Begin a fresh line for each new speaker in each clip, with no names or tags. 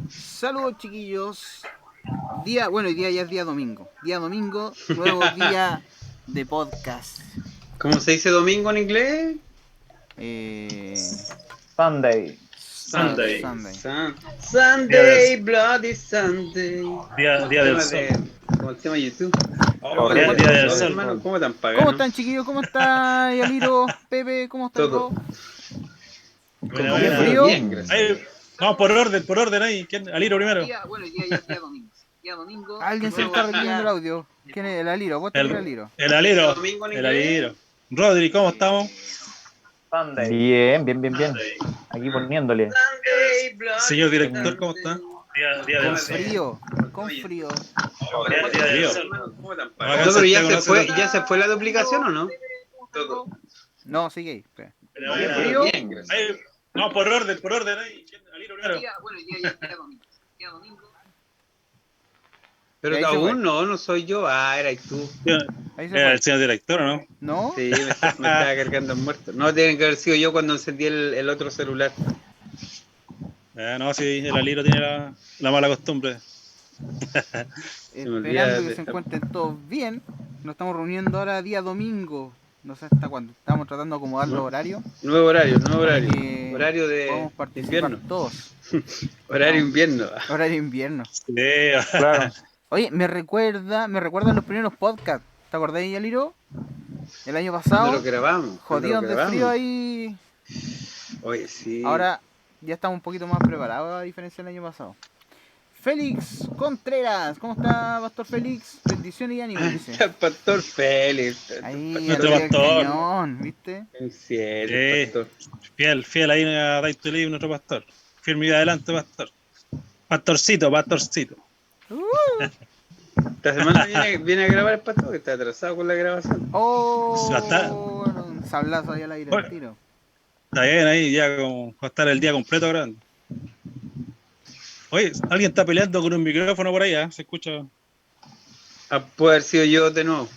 Saludos, chiquillos. Hoy día ya es día domingo. Día domingo, nuevo día de podcast.
¿Cómo se dice domingo en inglés?
Sunday.
Sunday.
Sunday.
Sunday, Bloody Sunday.
Día del sol.
Como el tema de YouTube.
Correcto.
Día del
Oye,
sol.
hermano, ¿cómo tan paganos?
¿Cómo están, chiquillos? ¿Cómo está Yaliro? Pepe, ¿cómo está
Todo.
todo?
Buena,
¿Qué
buena.
frío?
Bien, gracias.
Ahí, vamos por orden ahí. ¿Quién? Aliro primero.
Hoy día ya es día domingo. Día domingo. Alguien se está repitiendo el audio. ¿Quién es? El Aliro. ¿Vos tenés el Aliro?
El Aliro.
Domingo en
El
inglés.
Aliro. Rodri, ¿cómo estamos?
Sunday. Bien. Aquí poniéndole.
Sunday, Bloody
Señor director, ¿cómo está? Día
Con
del sol.
frío. Con frío.
Día del
Frío.
sol.
¿Cómo tan
Acá
paganos? No, pero
Santiago
ya se fue la duplicación o no? Todo.
No, sigue ahí. Espera.
Frío. Bien, gracias.
Ahí, vamos por orden ahí. ¿Quién? Aliro primero.
Hoy día ya es día domingo. Día domingo.
Pero
Ahí se fue.
aún no soy yo. Ah, eras tú.
Ahí se
El
fue.
señor director, ¿o no?
¿No?
Sí, me estaba cargando en muerto. No, tiene que haber sido yo cuando encendí el otro celular.
No, sí, el Aliro tiene la mala costumbre.
me olvida
Esperando que
de-
se encuentren todos bien. Nos estamos reuniendo ahora día domingo. No sé hasta cuándo. Estamos tratando de acomodar los horarios.
Nuevo horario.
Para que
Horario de
podamos participar
invierno.
todos.
Horario invierno.
Horario invierno.
Sí,
Claro.
Oye, me recuerdan los primeros podcasts. ¿Te acordás, Yaliro? El año
Cuando
pasado.
lo grabamos.
Jodidos de frío ahí.
Oye, sí.
Ahora ya estamos un poquito más preparados a diferencia del año pasado. Félix Contreras, ¿cómo está, Pastor Félix? Bendiciones y ánimo, dice.
El pastor Félix.
Ahí,
Nuestro
arriba del
pastor.
cañón, ¿viste?
Es cierto,
Sí.
pastor.
fiel ahí a Right to Live, nuestro pastor. Firme y adelante, pastor. Pastorcito.
Esta semana viene a grabar el pastor, que está atrasado con la grabación.
Oh,
Ya está.
un sablazo ahí al aire,
Bueno.
al tiro.
Está bien ahí, ya como va a estar el día completo grabando. Oye, alguien está peleando con un micrófono por ahí, ¿eh? Se escucha
Puede haber sido yo de nuevo.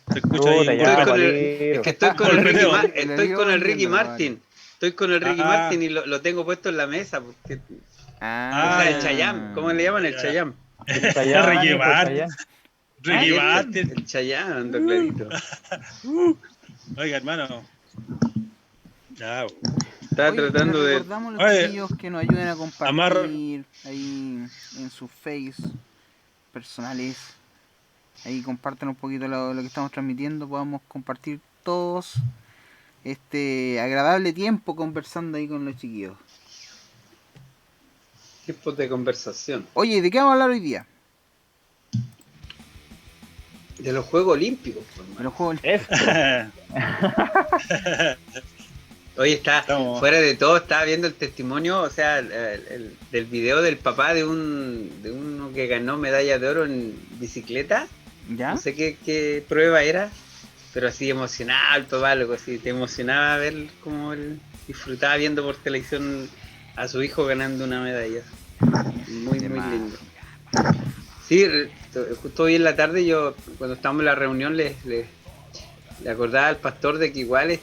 ahí un
Puta, ya,
Estoy con el-
Aliro.
Es que estoy con el Ricky,
Golpeteo.
estoy con el Ricky Martin. Estoy con el Ricky
Ah.
Martin y lo tengo puesto en la mesa. Porque, o sea, el Chayam. ¿Cómo le llaman? El
Ya.
Chayam.
Ricky Martin. Ricky
Ah,
Martin.
El Chayam, ando clarito.
Oiga, hermano. Ya,
Estaba
Oye,
tratando
les
de.
recordamos a los
Oye,
chiquillos que nos ayuden a compartir
amarra-
ahí en sus face personales. Ahí compartan un poquito lo que estamos transmitiendo. Podamos compartir todos este agradable tiempo conversando ahí con los chiquillos.
Tiempos de conversación.
Oye, ¿de qué vamos a hablar hoy día?
De los Juegos Olímpicos, pues,
De
hermano.
los juegos.
Oye, está
Estamos-
fuera de todo, estaba viendo el testimonio, o sea, del video del papá de uno que ganó medalla de oro en bicicleta.
¿Ya?
No sé qué prueba era, pero así emocionado el papá, algo así, te emocionaba ver cómo él disfrutaba viendo por televisión a su hijo ganando una medalla. Muy
Qué mal.
lindo. Sí, justo hoy en la tarde yo, cuando estábamos en la reunión, le acordaba al pastor de que igual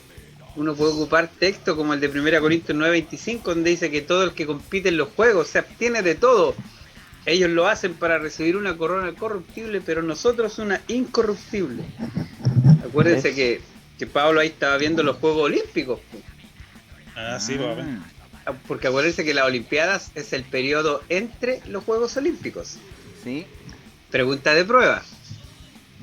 uno puede ocupar texto como el de 1 Corintios 9:25, donde dice que todo el que compite en los juegos se abstiene de todo. Ellos lo hacen para recibir una corona corruptible, pero nosotros una incorruptible. Acuérdense que Pablo ahí estaba viendo los Juegos Olímpicos, pues.
sí, papá.
Porque acuérdense que las Olimpiadas es el periodo entre los Juegos Olímpicos.
Sí.
Pregunta de prueba.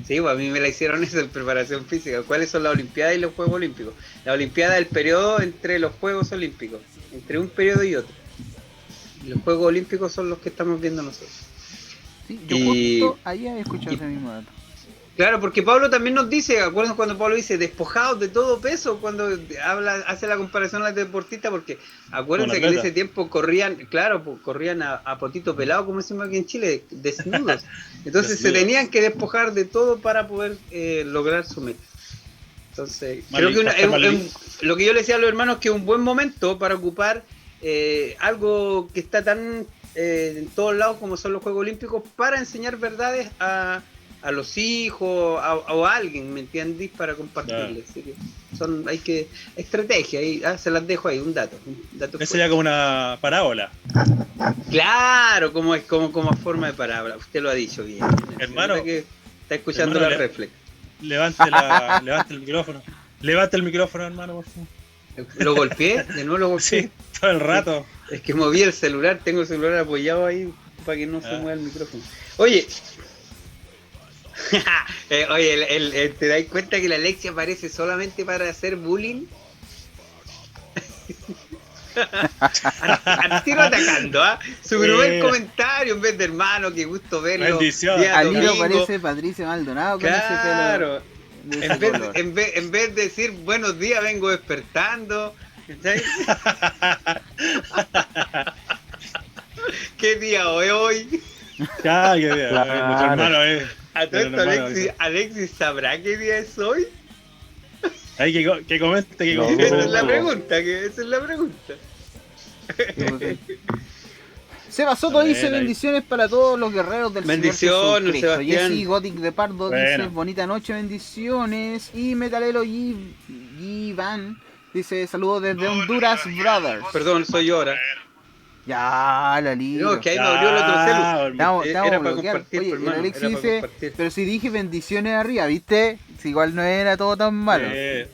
Sí, pues a mí me la hicieron eso en preparación física. ¿Cuáles son las Olimpiadas y los Juegos Olímpicos? La Olimpiada es el periodo entre los Juegos Olímpicos, entre un periodo y otro. Y los Juegos Olímpicos son los que estamos viendo nosotros.
Sí, yo
Y-
justo ayer he escuchado ese mismo dato.
Claro, porque Pablo también nos dice, ¿acuerdan cuando Pablo dice despojados de todo peso? Cuando hace la comparación a los deportistas, porque acuérdense
Con
que en
atleta.
ese tiempo corrían, claro, pues, corrían a potito pelado, como decimos aquí en Chile, desnudos. Entonces se
Desnudos.
tenían que despojar de todo para poder lograr su meta. Entonces,
Mal-
creo que
pastor Malvin.
lo que yo le decía a los hermanos que es un buen momento para ocupar algo que está tan en todos lados como son los Juegos Olímpicos para enseñar verdades a a los hijos o a alguien, ¿me entiendes? Para compartirles. Así que hay que estrategia, ahí, se las dejo ahí, un dato
Eso sería como una parábola.
Claro, como forma de parábola, usted lo ha dicho bien.
Hermano,
que está escuchando
hermano,
la reflex.
Levante el micrófono. Levante el micrófono, hermano, por favor.
¿Lo golpeé? ¿De nuevo lo golpeé?
Sí, todo el rato.
Es que moví el celular, tengo el celular apoyado ahí para que no se mueva el micrófono. Oye, ¿te das cuenta que la Alexia aparece solamente para hacer bullying? Al tiro atacando, ¿ah? Su primer comentario en vez de hermano, qué gusto verlo.
Bendición.
Al hilo parece Patricia Maldonado con
claro.
ese pelo.
En vez de decir buenos días, vengo despertando. ¿Qué día hoy?
Ya, qué día.
Claro.
Nuestro hermano
A todo esto, Alexis sabrá qué día es hoy.
Ahí que comente,
No,
Esa es la pregunta,
Seba Soto dice bendiciones para todos los guerreros del
Bendiciones,
Señor Jesucristo.
Sebastián.
Jessy Gothic de Pardo dice
Bueno.
bonita noche, bendiciones. Y Metalero Van dice saludos desde Honduras Brothers.
Perdón, soy yo ahora.
Ya, la liga.
No, que ahí me abrió el otro celu.
Estamos
Era para
bloqueados.
compartir,
Oye,
hermano,
el Alexis
era para
dice,
compartir.
pero si dije bendiciones arriba, ¿viste? Si igual no era todo tan malo.
Está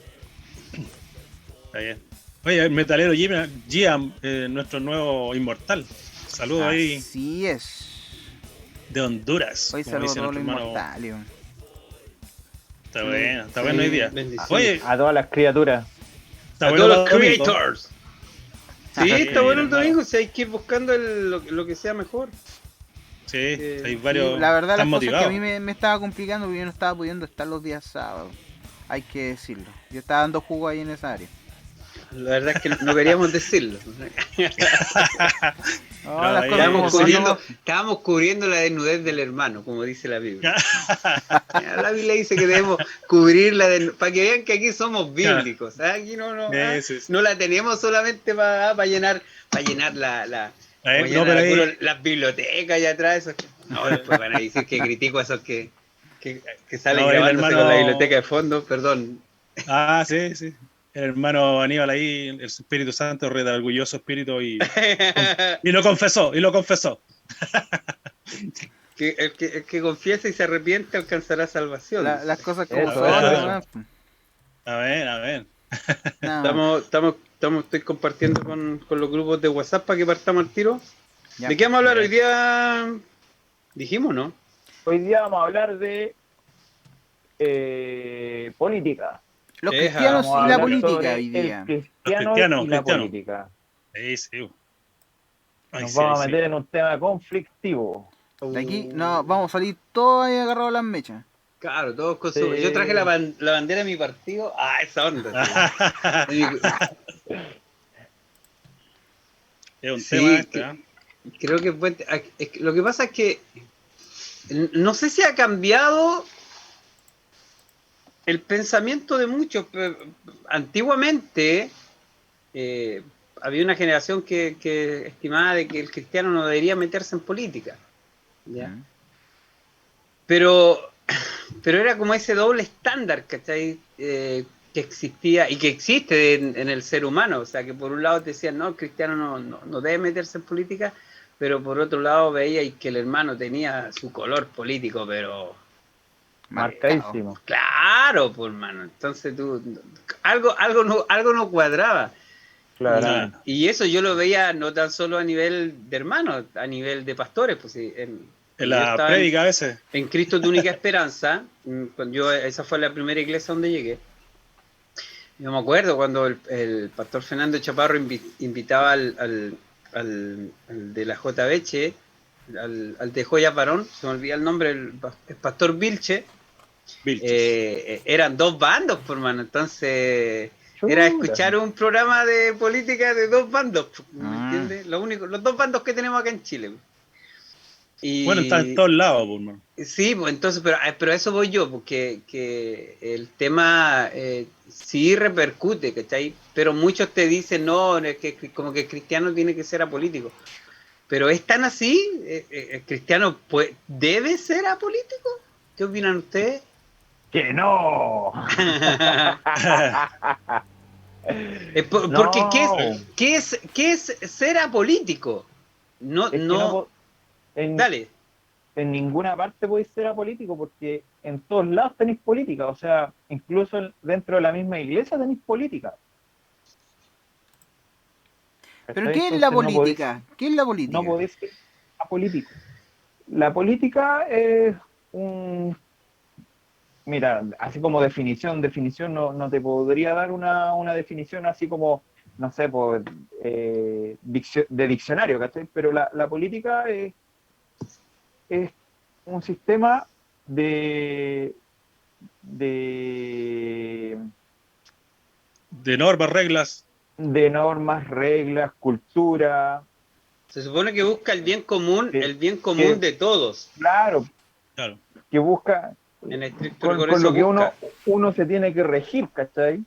bien. Oye, el metalero Gian, nuestro nuevo inmortal. Saludos ahí
Así es.
de Honduras.
Hoy
como
saludos a
dice
todos los
nuestro hermano.
inmortales.
Está bueno hoy día.
bendiciones.
Oye,
A todas las criaturas.
está
A
bueno
todos los
para domingo.
creators. Sí, está bueno el domingo, si hay que ir buscando lo que sea mejor.
Sí, hay varios.
Sí, la verdad,
están
las cosas que a
motivados.
mí me estaba complicando porque yo no estaba pudiendo estar los días sábados. Hay que decirlo. Yo estaba dando jugo ahí en esa área.
La verdad es que no queríamos decirlo.
No,
No,
las
ahí
cosas como
vamos
son, ¿no?
Estábamos cubriendo la desnudez del hermano, como dice la Biblia. La Biblia dice que debemos cubrir la desnudez, para que vean que aquí somos bíblicos. Aquí
Sí.
no la tenemos solamente para llenar las bibliotecas allá atrás. No, después van a decir que critico a esos que salen
No, el
grabándose
hermano-
con la biblioteca de fondo, perdón.
Ah, sí. El hermano Aníbal ahí, el Espíritu Santo, orgulloso espíritu, y lo confesó.
Que el que confiesa y se arrepiente alcanzará salvación.
Las cosas como
Eso,
son.
eso.
¿no?
A ver.
No,
Estoy compartiendo con los grupos de WhatsApp para que partamos al tiro.
ya.
¿De qué vamos a hablar hoy día? Dijimos, ¿no?
Hoy día vamos a hablar de política.
Los
Eja,
cristianos
Vamos a
y la
hablar
política
sobre
hoy día.
El cristiano
cristianos,
y la
cristianos.
política.
Sí. Ay,
Nos
sí,
vamos a
sí.
meter en un tema conflictivo.
De aquí no, vamos a salir todos ahí agarrados a las mechas.
Claro, todos con
Sí.
su... Yo traje la bandera de mi partido. Ah, esa onda. Sí.
Es un
Sí,
tema este, ¿eh?
Creo que lo que pasa es que no sé si ha cambiado el pensamiento de muchos. Pero antiguamente había una generación que estimaba de que el cristiano no debería meterse en política, ¿ya? Pero era como ese doble estándar, ¿cachai? Que existía y que existe en el ser humano. O sea, que por un lado te decían, no, el cristiano no debe meterse en política, pero por otro lado veía y que el hermano tenía su color político, pero
Marcadísimo.
claro, pues hermano. Entonces algo no cuadraba.
Claro.
Y eso yo lo veía no tan solo a nivel de hermanos, a nivel de pastores, pues sí,
En
yo
la
estaba
prédica a veces.
en Cristo tu única esperanza, esa fue la primera iglesia donde llegué. Yo me acuerdo cuando el pastor Fernando Chaparro invitaba al de la JBH, al de Joya Varón, se me olvida el nombre, el pastor Vilche. Eran dos bandos, por mano, entonces era escuchar un programa de política de dos bandos, ¿me entiendes? Los dos bandos que tenemos acá en Chile. Y,
Bueno, está en todos lados, pues, man.
sí, pues entonces, pero a eso voy yo, porque que el tema sí repercute, ¿cachai? Pero muchos te dicen, no, es que como que el cristiano tiene que ser apolítico. Pero es tan así, el cristiano debe ser apolítico. ¿Qué opinan ustedes?
¡Que no!
Porque
No,
¿qué es ser apolítico? No,
es que no
no,
en,
dale.
en ninguna parte podéis ser apolítico porque en todos lados tenéis política, o sea, incluso dentro de la misma iglesia tenéis política.
Pero
¿Cachai?
¿qué es la
Entonces
política? ¿Qué es la
no
política?
podéis ser apolítico. La política es un, mira, así como definición no te podría dar una definición así como, no sé, pues, de diccionario, ¿cachai? Pero la política es un sistema de, de,
De normas, reglas,
de normas, reglas, cultura,
Se supone que busca
que,
el bien común
que,
de todos.
claro,
claro.
que busca,
En estricto rigor
con
eso
lo que
busca.
uno se tiene que regir, ¿cachai?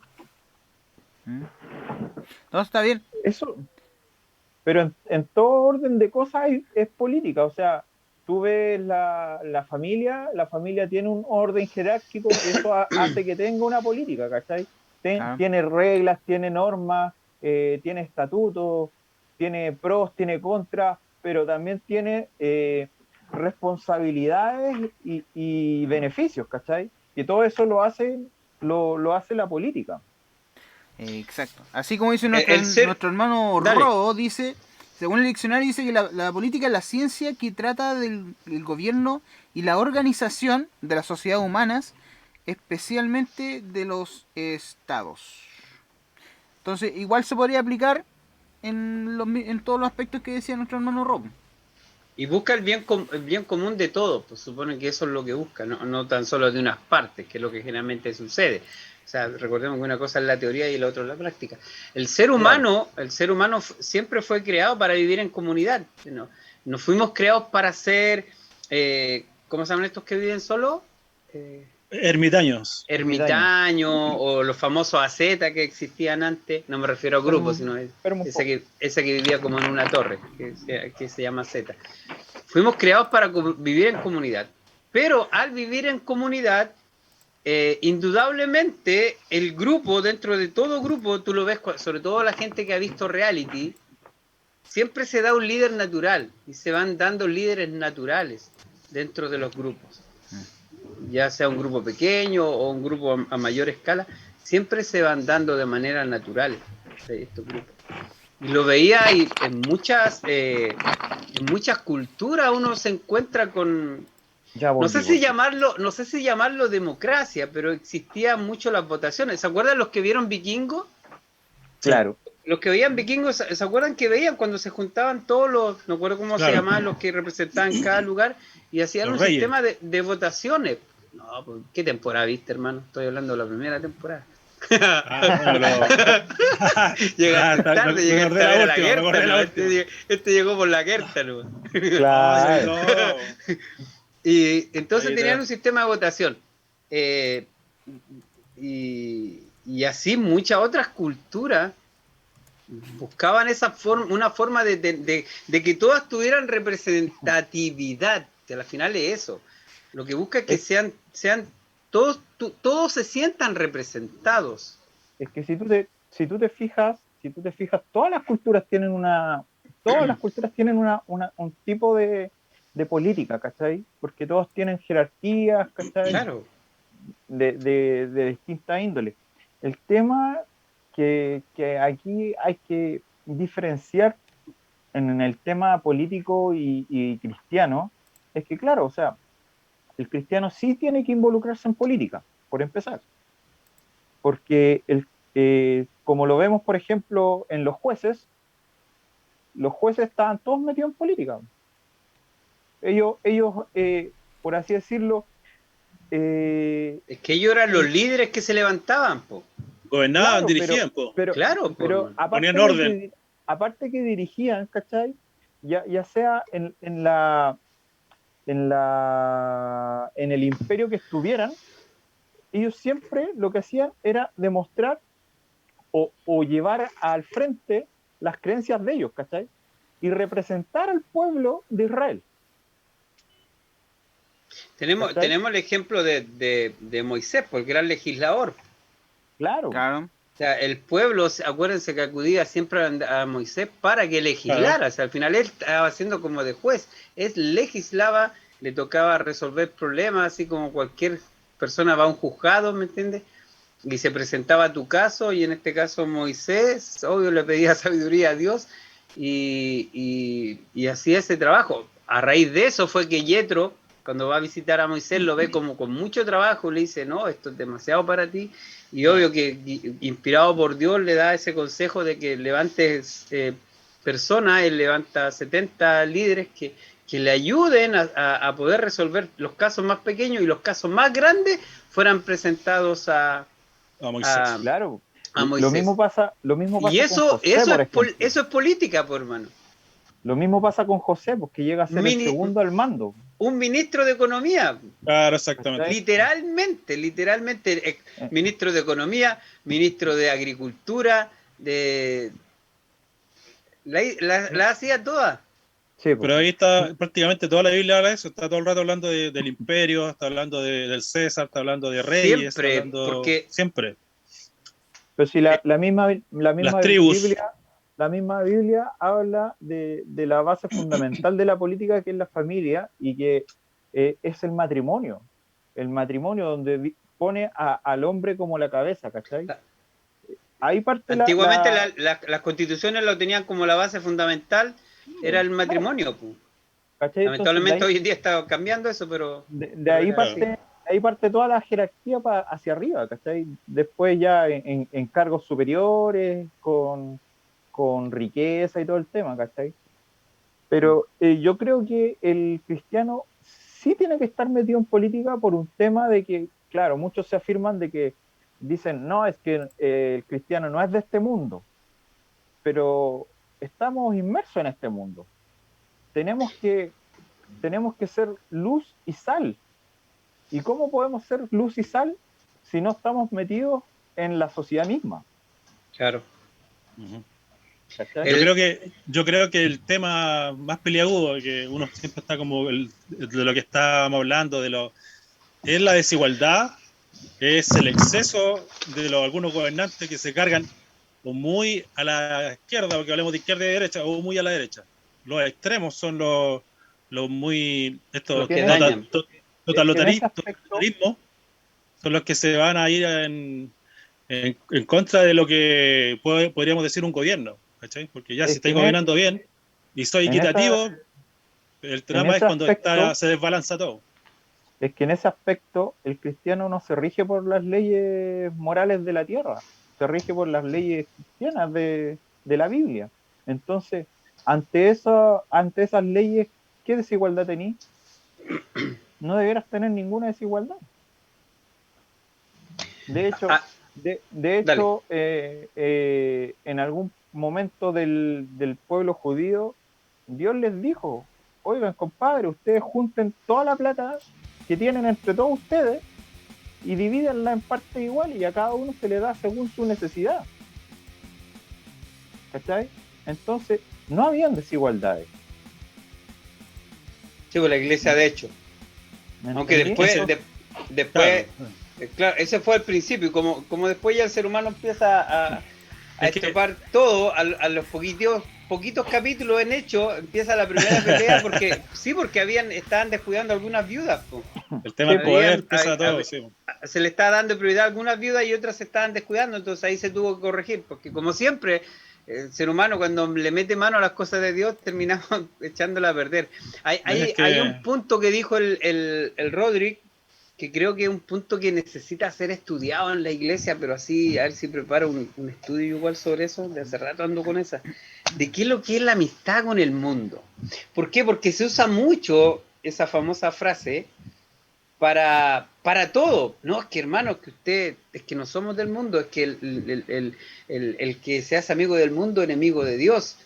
¿Mm? ¿Todo está bien?
Eso, pero en todo orden de cosas es política, o sea, tú ves la familia tiene un orden jerárquico que eso hace que tenga una política, ¿cachai?
Claro.
Tiene reglas, tiene normas, tiene estatutos, tiene pros, tiene contras, pero también tiene responsabilidades y beneficios, ¿cachai? Y todo eso lo hace la política.
Exacto. Así como dice
El ser,
nuestro hermano
dale.
Ro, dice, según el diccionario, dice que la política es la ciencia que trata del gobierno y la organización de las sociedades humanas, especialmente de los estados. Entonces, igual se podría aplicar en todos los aspectos que decía nuestro hermano Ro.
Y busca el bien común de todos, pues supone que eso es lo que busca, no tan solo de unas partes, que es lo que generalmente sucede. O sea, recordemos que una cosa es la teoría y la otra es la práctica.
Claro.
El ser humano siempre fue creado para vivir en comunidad. No fuimos creados para ser, ¿cómo se llaman estos que viven solos? Eh,
Ermitaños.
Ermitaño.
Ermitaño o los famosos AZ que existían antes, no me refiero a grupos, sino
Esperemos un poco.
esa que vivía como en una torre, que se llama Z. Fuimos creados para vivir en comunidad, pero al vivir en comunidad, indudablemente el grupo, dentro de todo grupo, tú lo ves, sobre todo la gente que ha visto reality, siempre se da un líder natural y se van dando líderes naturales dentro de los grupos, ya sea un grupo pequeño o un grupo a mayor escala, siempre se van dando de manera natural estos grupos. Y lo veía y en muchas culturas uno se encuentra con,
Ya
no
volví,
sé si
volví.
llamarlo, no sé si llamarlo democracia, pero existían mucho las votaciones. ¿Se acuerdan los que vieron Vikingos?
Sí,
Claro.
Los que veían Vikingos, ¿se acuerdan que veían cuando se juntaban todos los, no recuerdo cómo se
claro.
llamaban, los que representaban cada lugar y hacían
Los
un
reyes.
sistema de votaciones? No, pues, ¿qué temporada viste, hermano? Estoy hablando de la primera temporada.
Ah, bueno, pero.
Llegaste tarde,
Me acordé
llegaste a
la
ver a la
última, me
Gerta,
acordé
¿no?
la última.
Este llegó por la Gerta, ¿no?
Ay,
Claro.
no.
Y entonces
Ahí
tenían
está.
un sistema de votación. Y así muchas otras culturas buscaban una forma de que todas tuvieran representatividad, que al final es eso. Lo que busca es que
Es,
sean todos se sientan representados.
es que si tú te fijas, todas las culturas tienen un tipo de política, ¿cachai? Porque todos tienen jerarquías, ¿cachai?
Claro.
De distinta índole. El tema que aquí hay que diferenciar en el tema político y cristiano es que, claro, o sea, el cristiano sí tiene que involucrarse en política, por empezar, porque como lo vemos, por ejemplo, en los jueces estaban todos metidos en política. Ellos por así decirlo,
Es que ellos eran los
in-
líderes que se levantaban, po.
Gobernaban,
claro,
dirigían, po.
Claro, po,
pero
hermano.
Ponían orden.
aparte que dirigían, ¿cachai? Ya sea en el imperio que estuvieran, ellos siempre lo que hacían era demostrar o llevar al frente las creencias de ellos, ¿cachai? Y representar al pueblo de Israel.
Tenemos el ejemplo de Moisés, por el gran legislador.
Claro.
O sea, el pueblo, acuérdense que acudía siempre a Moisés para que legislara.
Claro.
O sea, al final él estaba haciendo como de juez. Él legislaba, le tocaba resolver problemas, así como cualquier persona va a un juzgado, ¿me entiendes? Y se presentaba tu caso, y en este caso Moisés, obvio, le pedía sabiduría a Dios, y hacía ese trabajo. A raíz de eso fue que Yetro, cuando va a visitar a Moisés, lo ve como con mucho trabajo, le dice, no, esto es demasiado para ti, y obvio que inspirado por Dios le da ese consejo de que levantes personas, él levanta 70 líderes que le ayuden a poder resolver los casos más pequeños, y los casos más grandes fueran presentados a
Moisés.
Claro.
Moisés.
Lo mismo pasa
Y
con José, por ejemplo.
Eso es política, por hermano.
Lo mismo pasa con José, porque llega a ser el segundo al mando.
Un ministro de Economía.
Claro, exactamente.
Literalmente, ministro de Economía, ministro de Agricultura, la hacía toda.
Sí,
pero ahí está prácticamente toda la Biblia habla de eso, está todo el rato hablando del imperio, está hablando del César, está hablando de reyes, siempre.
Pero si la misma
las tribus.
Biblia habla de la base fundamental de la política, que es la familia, y que es el matrimonio donde pone al hombre como la cabeza, ¿cachai? Ahí parte
antiguamente las constituciones lo tenían como la base fundamental, era el matrimonio. ¿Cachai? Lamentablemente entonces, hoy en día está cambiando eso, pero...
De ahí parte toda la jerarquía hacia arriba, ¿cachai? Después ya en cargos superiores, con riqueza y todo el tema, ¿cachai? Pero yo creo que el cristiano sí tiene que estar metido en política por un tema de que, claro, muchos se afirman de que dicen, no, es que el cristiano no es de este mundo, pero estamos inmersos en este mundo. Tenemos que ser luz y sal. ¿Y cómo podemos ser luz y sal si no estamos metidos en la sociedad misma?
Claro.
Uh-huh. Yo creo que el tema más peliagudo, que uno siempre está como de lo que estábamos hablando, es la desigualdad, es el exceso de algunos gobernantes que se cargan o muy a la izquierda, porque hablemos de izquierda y derecha, o muy a la derecha. Los extremos son los muy totalitarismo, son los que se van a ir en contra de lo que podríamos decir un gobierno, ¿cachai? Porque ya si estáis gobernando bien y soy equitativo, el drama es cuando se desbalanza todo.
Es que en ese aspecto el cristiano no se rige por las leyes morales de la tierra, se rige por las leyes cristianas de la Biblia. Entonces, ante esas leyes, ¿qué desigualdad tenéis? No debieras tener ninguna desigualdad. De hecho, en algún momento del pueblo judío, Dios les dijo, oigan, compadre, ustedes junten toda la plata que tienen entre todos ustedes y divídenla en partes iguales, y a cada uno se le da según su necesidad. ¿Cachai? Entonces, no habían desigualdades.
Sí, pues la iglesia de hecho. Aunque después claro, ese fue el principio, y como después ya el ser humano empieza a estropar todo, a los poquitos capítulos en hecho, empieza la primera pelea, porque estaban descuidando algunas viudas.
El tema del poder empieza todo, sí.
Se le estaba dando prioridad a algunas viudas y otras se estaban descuidando, entonces ahí se tuvo que corregir, porque como siempre, el ser humano cuando le mete mano a las cosas de Dios, terminamos echándola a perder. Hay un punto que dijo el Roderick, que creo que es un punto que necesita ser estudiado en la iglesia, pero así, a ver si preparo un estudio igual sobre eso, de hace rato ando con esa, de qué es lo que es la amistad con el mundo. ¿Por qué? Porque se usa mucho esa famosa frase para todo, no, es que hermano, es que no somos del mundo, es que el que se hace amigo del mundo, enemigo de Dios,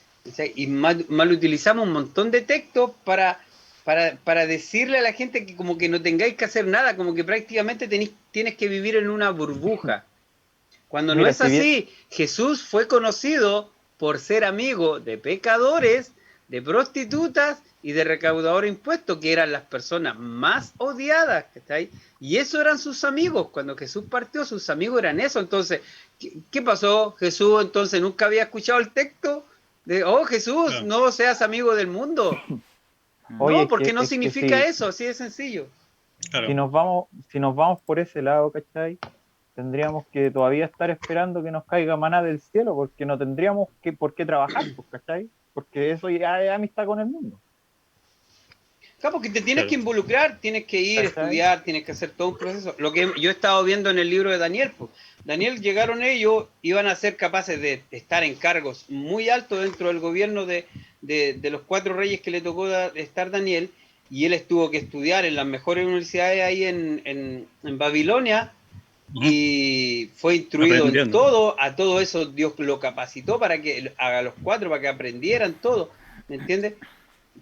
y mal utilizamos un montón de textos para decirle a la gente que como que no tengáis que hacer nada, como que prácticamente tienes que vivir en una burbuja. Cuando no es así, Jesús fue conocido por ser amigo de pecadores, de prostitutas y de recaudadores de impuestos, que eran las personas más odiadas, ¿cachai? Y eso eran sus amigos. Cuando Jesús partió, sus amigos eran eso. Entonces, ¿qué pasó? Jesús entonces nunca había escuchado el texto de, oh Jesús, no seas amigo del mundo.
Oye,
No, porque no
es que
significa
si,
eso, así de sencillo.
Claro.
si nos vamos por ese lado, ¿cachai? Tendríamos que todavía estar esperando que nos caiga maná del cielo, porque no tendríamos por qué trabajar, pues, ¿cachai? Porque eso ya es amistad con el mundo.
Claro, porque te tienes que involucrar, tienes que ir, estudiar, tienes que hacer todo un proceso. Lo que yo he estado viendo en el libro de Daniel, pues, Daniel llegaron ellos, iban a ser capaces de estar en cargos muy altos dentro del gobierno de los 4 reyes que le tocó estar Daniel, y él tuvo que estudiar en las mejores universidades ahí en Babilonia, y fue instruido en todo. A todo eso Dios lo capacitó para que a los 4 para que aprendieran todo, ¿me entiendes?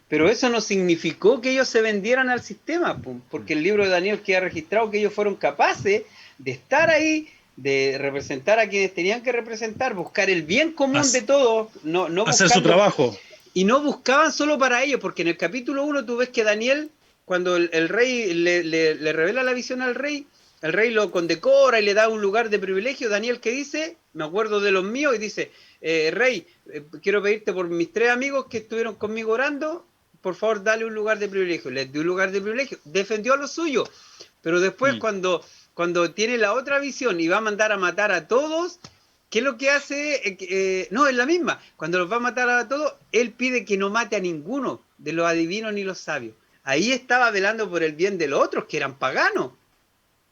Pero eso no significó que ellos se vendieran al sistema, porque el libro de Daniel queda registrado que ellos fueron capaces de estar ahí, de representar a quienes tenían que representar, buscar el bien común de todos, no
hacer su trabajo.
Y no buscaban solo para ellos, porque en el capítulo 1 tú ves que Daniel, cuando el rey le revela la visión al rey, el rey lo condecora y le da un lugar de privilegio. Daniel, ¿qué dice? Me acuerdo de los míos, y dice, rey, quiero pedirte por mis 3 amigos que estuvieron conmigo orando, por favor dale un lugar de privilegio. Les dio un lugar de privilegio, defendió a los suyos, pero después cuando tiene la otra visión y va a mandar a matar a todos, ¿qué es lo que hace? No, es la misma. Cuando los va a matar a todos, él pide que no mate a ninguno de los adivinos ni los sabios. Ahí estaba velando por el bien de los otros, que eran paganos.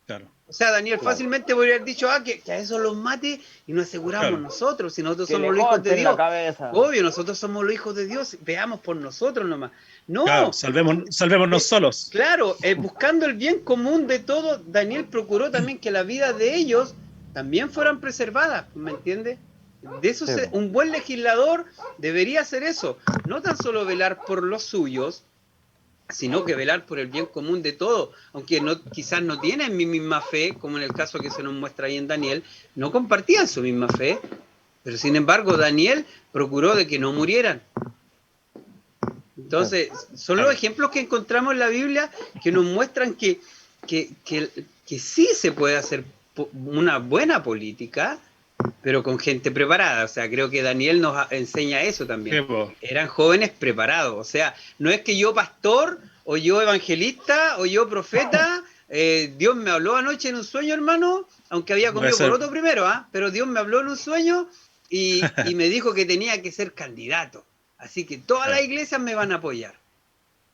Claro.
O sea, Daniel fácilmente podría haber dicho, que a esos los mate y nos aseguramos nosotros, si nosotros somos los hijos de Dios. Obvio, nosotros somos los hijos de Dios, veamos por nosotros nomás. No. Claro,
salvémonos solos.
Claro, buscando el bien común de todos, Daniel procuró también que la vida de ellos también fueran preservadas, ¿me entiendes? De eso un buen legislador debería hacer eso, no tan solo velar por los suyos, sino que velar por el bien común de todos, aunque quizás no tienen mi misma fe, como en el caso que se nos muestra ahí en Daniel, no compartían su misma fe, pero sin embargo Daniel procuró de que no murieran. Entonces, son los ejemplos que encontramos en la Biblia que nos muestran que sí se puede hacer una buena política, pero con gente preparada. O sea, creo que Daniel nos enseña eso también. Eran jóvenes preparados. O sea, no es que yo pastor, o yo evangelista, o yo profeta, Dios me habló anoche en un sueño, hermano, aunque había comido poroto primero, pero Dios me habló en un sueño y me dijo que tenía que ser candidato. Así que todas las iglesias me van a apoyar.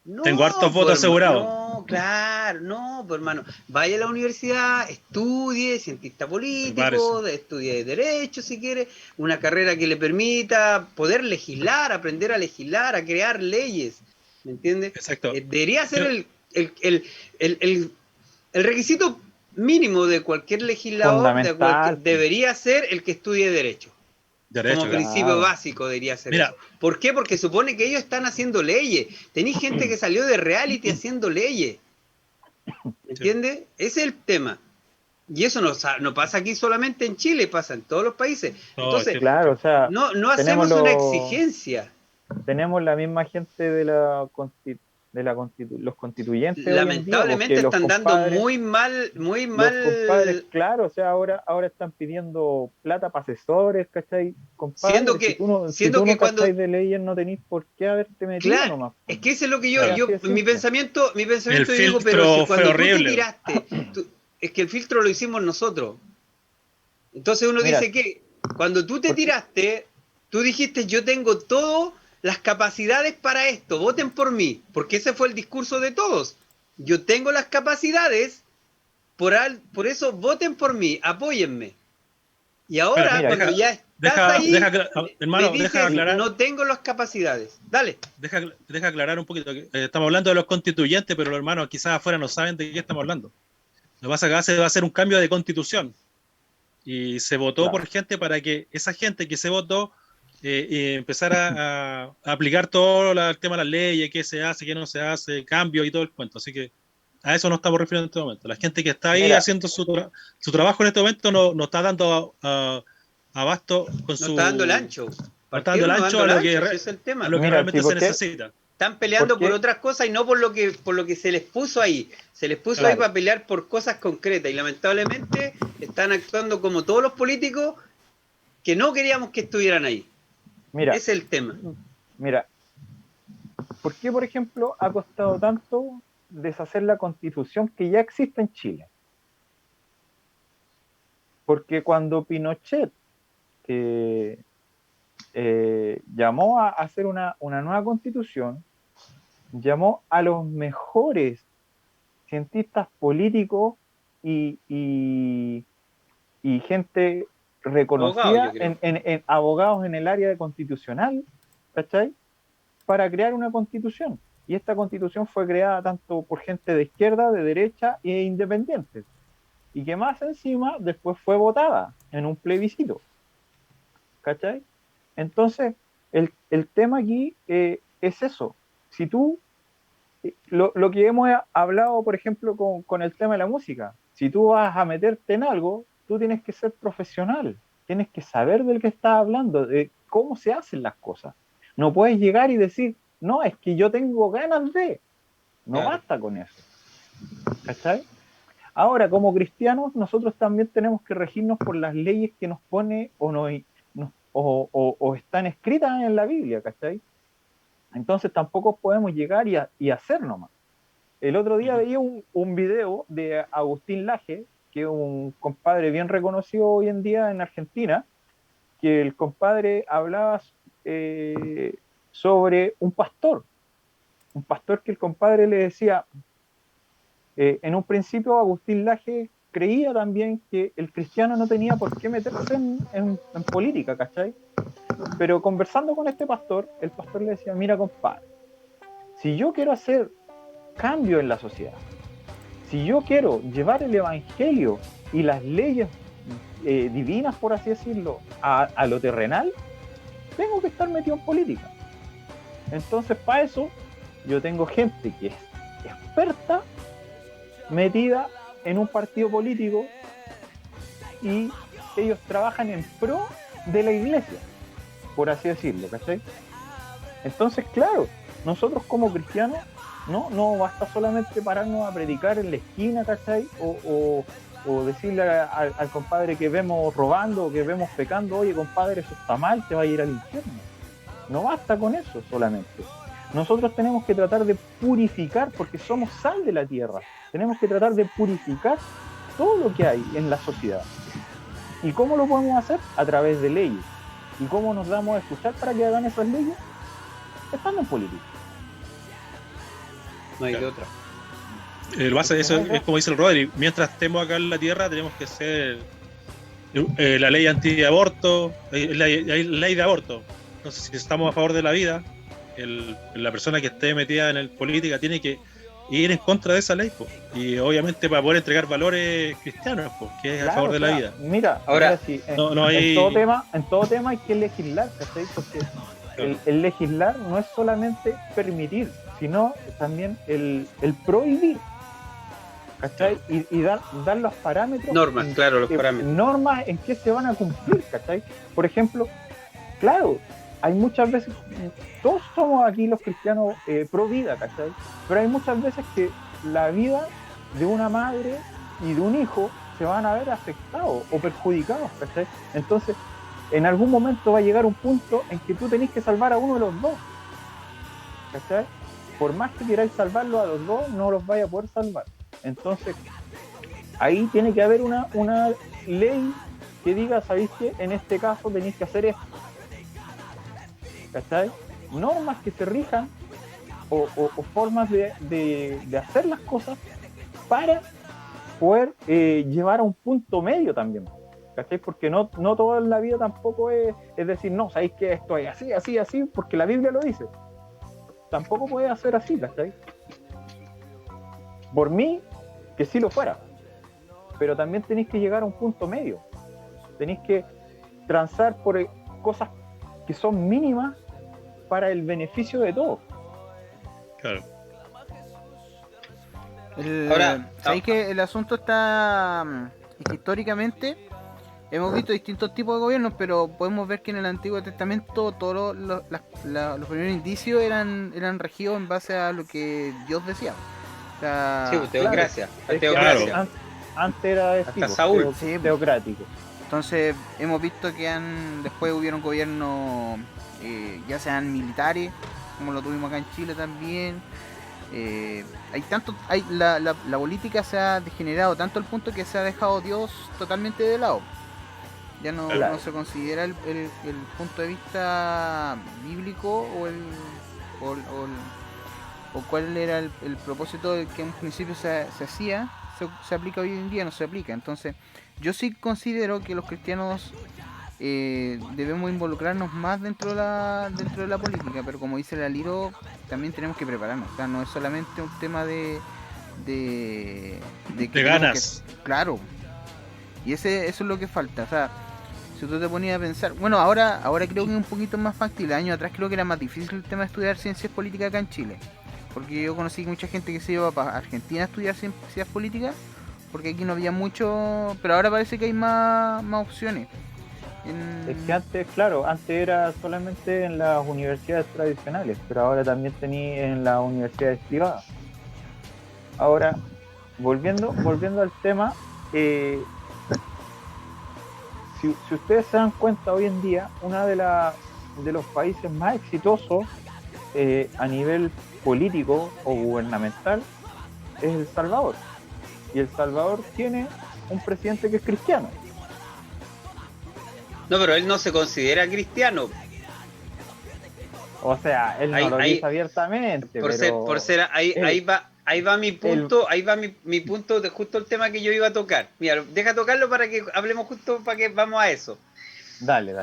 No,
tengo hartos votos asegurados.
No, claro, no, pues hermano, vaya a la universidad, estudie, cientista político, estudie Derecho si quiere, una carrera que le permita poder legislar, aprender a legislar, a crear leyes, ¿me entiendes?
Exacto.
Debería ser el requisito mínimo de cualquier legislador, debería ser el que estudie Derecho. Como principio básico debería ser. Mira, eso. ¿Por qué? Porque supone que ellos están haciendo leyes. Tenéis gente que salió de reality haciendo leyes. ¿Entiendes? Ese es el tema. Y eso no pasa aquí solamente en Chile, pasa en todos los países. Entonces,
claro, o sea,
no hacemos una exigencia.
Tenemos la misma gente de los constituyentes.
Lamentablemente están dando muy mal.
Los compadres, claro, o sea, ahora están pidiendo plata para asesores, ¿cachai? Compadre,
siendo que cuando
de leyes no tenéis por qué haberte metido nomás.
Es que eso es lo que yo mi pensamiento digo, pero si cuando tú te tiraste, es que el filtro lo hicimos nosotros. Entonces uno dice que cuando tú te tiraste, tú dijiste, yo tengo todo las capacidades para esto, voten por mí, porque ese fue el discurso de todos. Yo tengo las capacidades, por eso voten por mí, apóyenme. Y ahora, cuando ya estás ahí,
hermano,
me dices, no tengo las capacidades. Dale.
Deja aclarar un poquito. Estamos hablando de los constituyentes, pero los hermanos quizás afuera no saben de qué estamos hablando. Lo que pasa es que se va a hacer un cambio de constitución. Y se votó por gente para que esa gente que se votó empezar a aplicar todo el tema de las leyes, qué se hace, qué no se hace, cambios y todo el cuento. Así que a eso nos estamos refiriendo en este momento. La gente que está ahí haciendo su trabajo en este momento no está dando abasto con
no está dando el ancho
No están dando el ancho a lo que,
es el tema.
a lo que
Mira,
realmente
sí,
se necesita.
Están peleando
¿Por
por
qué?
otras cosas y no por lo que se les puso ahí. Se les puso ahí
Claro.
para pelear por cosas concretas y lamentablemente están actuando como todos los políticos que no queríamos que estuvieran ahí.
Mira,
Ese es el tema.
mira, ¿por qué, por ejemplo, ha costado tanto deshacer la constitución que ya existe en Chile? Porque cuando Pinochet llamó a hacer una nueva constitución, llamó a los mejores cientistas políticos y gente
Abogado, yo
reconocida
creo.
en abogados en el área de constitucional, ¿cachai? Para crear una constitución. Y esta constitución fue creada tanto por gente de izquierda, de derecha e independientes. Y que más encima después fue votada en un plebiscito. ¿Cachai? Entonces, el tema aquí es eso. Si tú, lo que hemos hablado, por ejemplo, con el tema de la música, si tú vas a meterte en algo, tú tienes que ser profesional, tienes que saber del que estás hablando, de cómo se hacen las cosas. No puedes llegar y decir, no, es que yo tengo ganas de. No
Claro.
basta con eso. ¿Cachai? Ahora, como cristianos, nosotros también tenemos que regirnos por las leyes que nos pone o están escritas en la Biblia, ¿cachai? Entonces tampoco podemos llegar y hacer nomás. El otro día veía un video de Agustín Laje, que es un compadre bien reconocido hoy en día en Argentina, que el compadre hablaba sobre un pastor que el compadre le decía, en un principio Agustín Laje creía también que el cristiano no tenía por qué meterse en política, ¿cachai? Pero conversando con este pastor, el pastor le decía, mira compadre, si yo quiero hacer cambio en la sociedad, si yo quiero llevar el evangelio y las leyes divinas, por así decirlo, a lo terrenal, tengo que estar metido en política. Entonces, para eso, yo tengo gente que es experta metida en un partido político y ellos trabajan en pro de la iglesia, por así decirlo, ¿cachai? Entonces, claro, nosotros como cristianos no basta solamente pararnos a predicar en la esquina, ¿cachai? O decirle al compadre que vemos robando o que vemos pecando, oye compadre, eso está mal, te va a ir al infierno. No basta con eso solamente. Nosotros tenemos que tratar de purificar, porque somos sal de la tierra. Tenemos que tratar de purificar todo lo que hay en la sociedad. ¿Y cómo lo podemos hacer? A través de leyes. ¿Y cómo nos damos a escuchar para que hagan esas leyes? Estando en política.
No hay de otra.
El base de eso es como dice el Rodri, mientras estemos acá en la tierra tenemos que ser la ley antiaborto, la ley de aborto. Entonces, si estamos a favor de la vida, la persona que esté metida en política tiene que ir en contra de esa ley, po. Y obviamente para poder entregar valores cristianos, po, que es
Claro,
a favor de la vida.
Mira,
ahora
sí,
no hay...
en todo tema hay que legislar, ¿cachai? Porque el legislar no es solamente permitir, sino también el prohibir, ¿cachai? Y dar los parámetros.
Normas, claro, los parámetros.
Normas en que se van a cumplir, ¿cachai? Por ejemplo, claro, hay muchas veces, todos somos aquí los cristianos pro vida, ¿cachai? Pero hay muchas veces que la vida de una madre y de un hijo se van a ver afectados o perjudicados, ¿cachai? Entonces, en algún momento va a llegar un punto en que tú tenés que salvar a uno de los dos, ¿cachai? Por más que queráis salvarlo a los dos, no los vais a poder salvar. Entonces, ahí tiene que haber una ley que diga, ¿sabéis qué? En este caso tenéis que hacer esto, ¿cachai? Normas que se rijan o formas de hacer las cosas para poder llevar a un punto medio también, ¿cachai? Porque no todo en la vida tampoco es decir, no, sabéis que esto es así, porque la Biblia lo dice. Tampoco puede hacer así, ¿cachai? Por mí, que sí lo fuera, pero también tenéis que llegar a un punto medio. Tenéis que transar por cosas que son mínimas para el beneficio de todos.
Claro.
Ahora, ¿sabéis que el asunto está históricamente? hemos visto distintos tipos de gobiernos, pero podemos ver que en el Antiguo Testamento todos los primeros indicios eran regidos en base a lo que Dios decía. O sea,
Sí, teocracia.
Claro,
Teocracia.
antes era de
Hasta Saúl.
Sí,
teocrático.
entonces hemos visto que después hubieron gobiernos, ya sean militares, como lo tuvimos acá en Chile también. La política se ha degenerado tanto al punto que se ha dejado Dios totalmente de lado. Ya no,
Claro.
no se considera el punto de vista bíblico o cuál era el propósito del que en un principio se hacía, se aplica hoy en día, no se aplica. Entonces yo sí considero que los cristianos debemos involucrarnos más dentro de la política, pero como dice la Liro, también tenemos que prepararnos. O sea, no es solamente un tema de
ganas.
Claro, y eso es lo que falta. O sea, si tú te ponías a pensar, bueno, ahora creo que es un poquito más factible. Años atrás creo que era más difícil el tema de estudiar ciencias políticas acá en Chile, porque yo conocí mucha gente que se iba para Argentina a estudiar ciencias políticas, porque aquí no había mucho, pero ahora parece que hay más opciones.
Es que antes era solamente en las universidades tradicionales, pero ahora también tenía en las universidades privadas. Ahora, volviendo al tema, si ustedes se dan cuenta, hoy en día, uno de los países más exitosos a nivel político o gubernamental es El Salvador. Y El Salvador tiene un presidente que es cristiano.
No, pero él no se considera cristiano.
O sea, él no lo dice abiertamente.
Ahí va mi punto, mi punto de justo el tema que yo iba a tocar. Mira, deja tocarlo para que hablemos justo, para que vamos a eso.
Dale.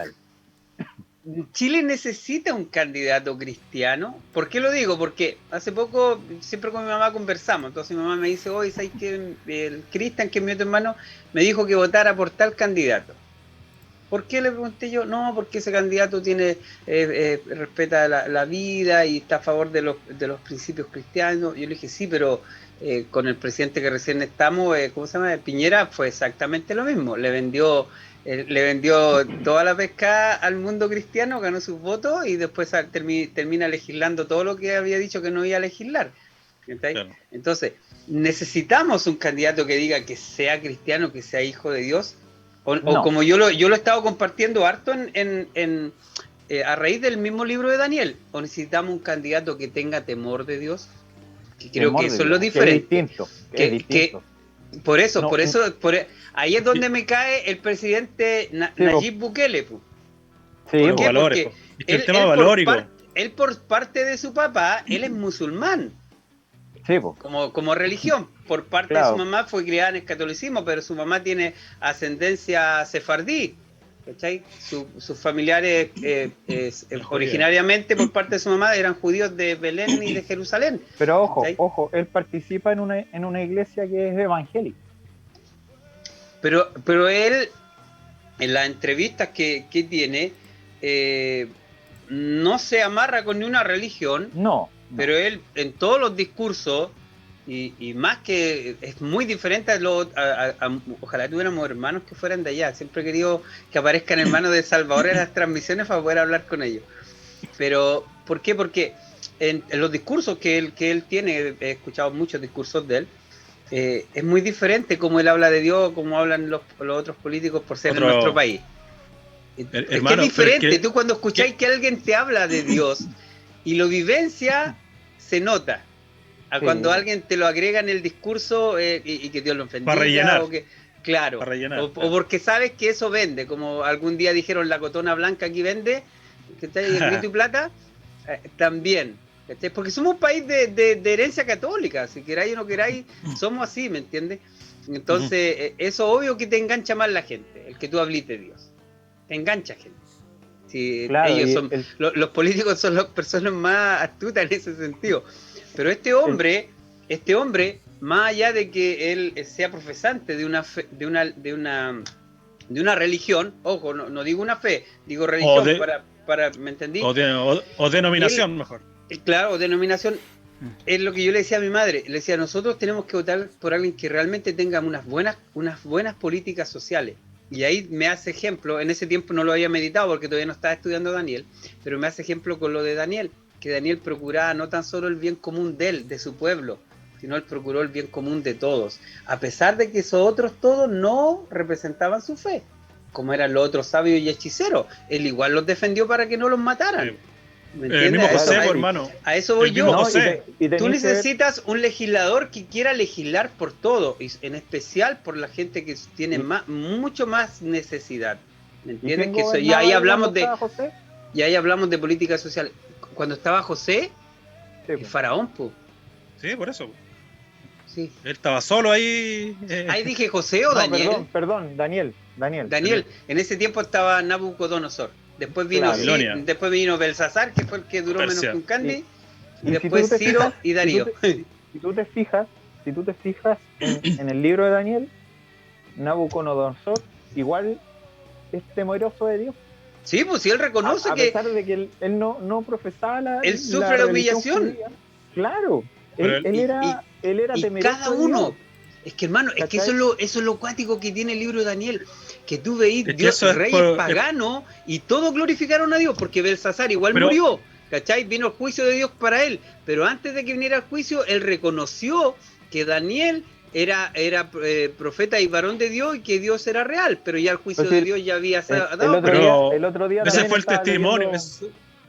Chile necesita un candidato cristiano. ¿Por qué lo digo? Porque hace poco, siempre con mi mamá conversamos. Entonces mi mamá me dice, oye, ¿sabes qué? El Cristian, que es mi otro hermano, me dijo que votara por tal candidato. ¿Por qué? Le pregunté yo. No, porque ese candidato respeta la vida y está a favor de los principios cristianos. Yo le dije, sí, pero con el presidente que recién estamos, ¿cómo se llama? Piñera, fue exactamente lo mismo. Le vendió toda la pesca al mundo cristiano, ganó sus votos y después termina legislando todo lo que había dicho que no iba a legislar. Claro. Entonces, necesitamos un candidato que diga que sea cristiano, que sea hijo de Dios. O como yo lo he estado compartiendo harto a raíz del mismo libro de Daniel. O necesitamos un candidato que tenga temor de Dios, que creo que eso es lo diferente.
Es distinto.
Por eso, ahí es donde me cae el presidente Nayib Bukele.
Sí,
¿por qué?
Valores,
porque
el tema valórico.
Él por parte de su papá, él es musulmán.
Sí,
como religión. Por parte de su mamá fue criada en el catolicismo, pero su mamá tiene ascendencia sefardí. ¿Cachai? Sus familiares originariamente por parte de su mamá eran judíos de Belén y de Jerusalén.
Pero ojo, él participa en una iglesia que es evangélica.
Pero él, en las entrevistas que tiene, no se amarra con ni una religión.
No.
Pero él, en todos los discursos, y más que es muy diferente ojalá tuviéramos hermanos que fueran de allá. Siempre he querido que aparezcan hermanos de El Salvador en las transmisiones para poder hablar con ellos. Pero, ¿por qué? Porque en los discursos que él tiene, he escuchado muchos discursos de él, es muy diferente como él habla de Dios, como hablan los otros políticos por ser de nuestro país.
Hermano,
es diferente. Tú cuando escucháis que alguien te habla de Dios y lo vivencia, se nota. Cuando alguien te lo agrega en el discurso y que Dios lo bendiga.
Para rellenar.
Claro.
Para rellenar,
o porque sabes que eso vende. Como algún día dijeron, la cotona blanca aquí vende, que está ahí en grito y plata, también. Porque somos un país de herencia católica. Si queráis o no queráis, somos así, ¿me entiendes? Entonces, eso obvio que te engancha más la gente, el que tú hables de Dios. Te engancha gente. Sí, claro, los políticos son las personas más astutas en ese sentido. Pero este hombre, más allá de que él sea profesante de una religión, ojo, no digo una fe, digo religión para ¿me entendí?
O denominación, mejor.
Claro, o denominación. Es lo que yo le decía a mi madre. Le decía, nosotros tenemos que votar por alguien que realmente tenga unas buenas políticas sociales. y ahí me hace ejemplo, en ese tiempo no lo había meditado porque todavía no estaba estudiando Daniel, pero me hace ejemplo con lo de Daniel, que Daniel procuraba no tan solo el bien común de él, de su pueblo, sino él procuró el bien común de todos, a pesar de que esos otros todos no representaban su fe, como eran los otros sabios y hechiceros, él igual los defendió para que no los mataran.
Sí.
¿Me
El
entiendes?
mismo José,
a,
hermano.
a eso voy
El mismo
yo.
José.
Tú necesitas un legislador que quiera legislar por todo, y en especial por la gente que tiene mucho más necesidad. ¿Me entiendes? Que eso, y ahí hablamos de José? Y ahí hablamos de política social. Cuando estaba José, sí, el faraón, pues.
Sí, por eso.
Sí.
Él estaba solo ahí.
Ahí dije José o Daniel.
Perdón, Daniel.
En ese tiempo estaba Nabucodonosor. Después vino, después vino Belsasar, que fue el que duró menos que un candy. Y después si Ciro fijas, y Darío.
Si tú te fijas en el libro de Daniel, Nabucodonosor igual es temeroso de Dios.
Sí, pues si él reconoce
a pesar de que él no profesaba
él sufre la humillación.
Judía, claro, él era temeroso.
Cada uno. Es que hermano, ¿cachai? Es que eso es lo cuático que tiene el libro de Daniel, que tú veís Dios reyes paganos y todos glorificaron a Dios, porque Belsasar igual murió, ¿cachai? Vino el juicio de Dios para él, pero antes de que viniera el juicio, él reconoció que Daniel era profeta y varón de Dios y que Dios era real, pero ya el juicio de Dios ya había dado.
El otro día
ese fue el testimonio.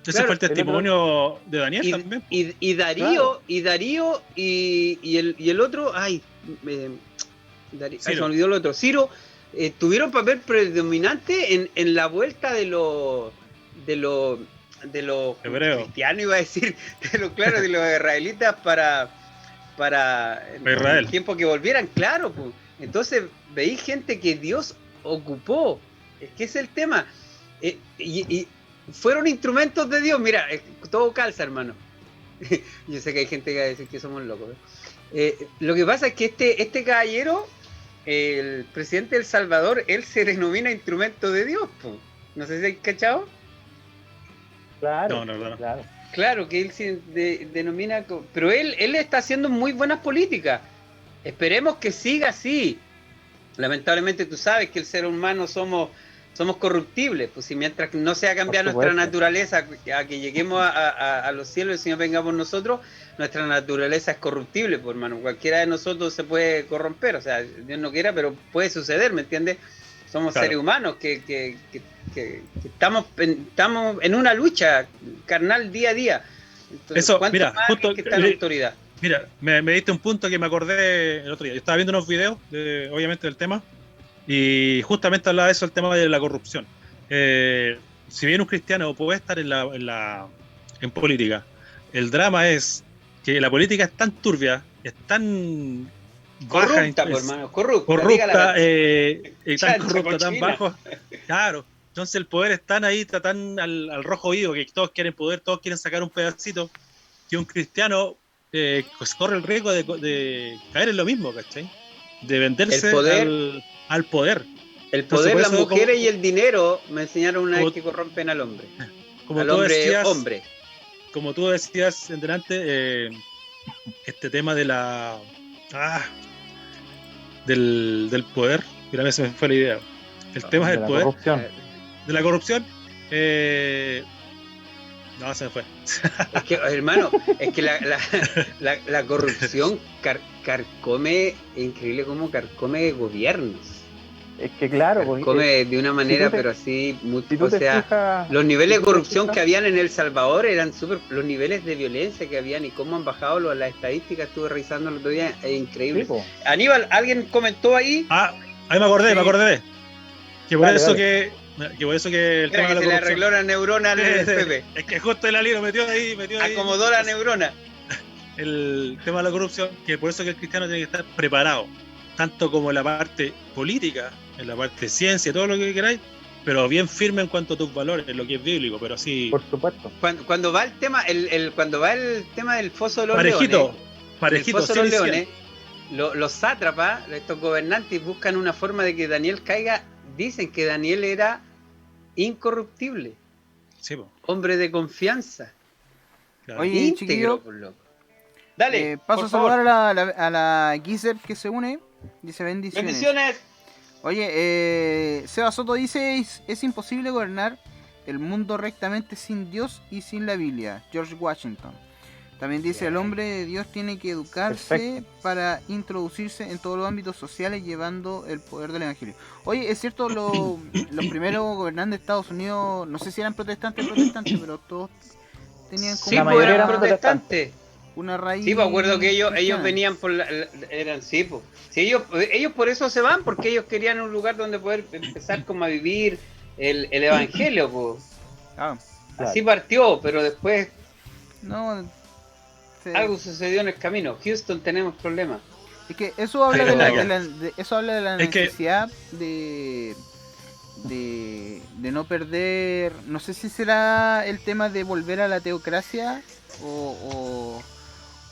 Ese fue el testimonio de Daniel también.
Y Darío, y el otro, se me olvidó el otro, Ciro, tuvieron papel predominante en la vuelta de los cristianos, iba a decir, de los israelitas para el tiempo que volvieran, claro, pues. Entonces veí gente que Dios ocupó, es que es el tema, y fueron instrumentos de Dios. Mira, todo calza, hermano. Yo sé que hay gente que va a decir que somos locos, lo que pasa es que este caballero, el presidente de El Salvador, él se denomina instrumento de Dios, po. No sé si hay cachado.
Claro,
Claro que él se denomina, pero él está haciendo muy buenas políticas. Esperemos que siga así. Lamentablemente tú sabes que el ser humano somos corruptibles, pues si mientras no sea cambiar nuestra naturaleza, a que lleguemos a los cielos y el Señor venga por nosotros, nuestra naturaleza es corruptible, pues hermano, cualquiera de nosotros se puede corromper, o sea, Dios no quiera, pero puede suceder, ¿me entiendes? Somos seres humanos que estamos en una lucha carnal día a día. Entonces,
eso, mira, justo
que está en la autoridad.
Mira, me diste un punto que me acordé el otro día. Yo estaba viendo unos videos, obviamente, del tema, y justamente hablaba de eso, el tema de la corrupción. Si bien un cristiano puede estar en política, el drama es que la política es tan turbia, es tan
corrupta, hermano,
corrupta, tan corrupta, tan bajo. Claro, entonces el poder es tan ahí, tan al rojo vivo, que todos quieren poder, todos quieren sacar un pedacito, que un cristiano pues corre el riesgo de caer en lo mismo, ¿cachai? De venderse al poder.
El poder, las mujeres y el dinero me enseñaron una vez que corrompen al hombre. Hombre.
Como tú decías en delante, este tema de del poder, y a mí se me fue la idea. El tema del poder. De la corrupción. No, se me fue.
Es que, hermano, la corrupción carcome, increíble cómo carcome gobiernos.
Es que claro,
carcome de una manera, pero así, o sea, los niveles de corrupción que habían en El Salvador eran los niveles de violencia que habían y cómo han bajado las estadísticas. Estuve revisando el otro día, es increíble. Sí, Aníbal, alguien comentó ahí.
Ahí me acordé. Que por eso que el
tema de la corrupción se le arregló la neurona al Pepe.
Es que justo el Ali lo metió ahí.
Acomodó la neurona.
El tema de la corrupción, que por eso que el cristiano tiene que estar preparado, tanto como en la parte política, en la parte de ciencia, todo lo que queráis, pero bien firme en cuanto a tus valores, en lo que es bíblico, pero así.
Por supuesto.
Cuando va el tema, cuando va el tema del foso de los
parejito,
leones, los sátrapas, estos gobernantes buscan una forma de que Daniel caiga. Dicen que Daniel era incorruptible,
sí,
hombre de confianza.
Claro. Oye, chiquillo,
dale,
paso a saludar a la Gizer que se une. Dice bendiciones. Oye, Seba Soto dice, es imposible gobernar el mundo rectamente sin Dios y sin la Biblia. George Washington. También dice, el hombre de Dios tiene que educarse para introducirse en todos los ámbitos sociales llevando el poder del evangelio. Oye, es cierto, los primeros gobernantes de Estados Unidos, no sé si eran protestantes, pero todos tenían como...
Sí, pues eran protestantes.
Una raíz...
Sí, me acuerdo que ellos venían por eran sí, pues. Sí, ellos por eso se van, porque ellos querían un lugar donde poder empezar como a vivir el evangelio, pues.
Ah,
así partió, pero después
no...
algo sucedió en el camino. Houston, tenemos problemas.
Es que eso habla de la necesidad de no perder. No sé si será el tema de volver a la teocracia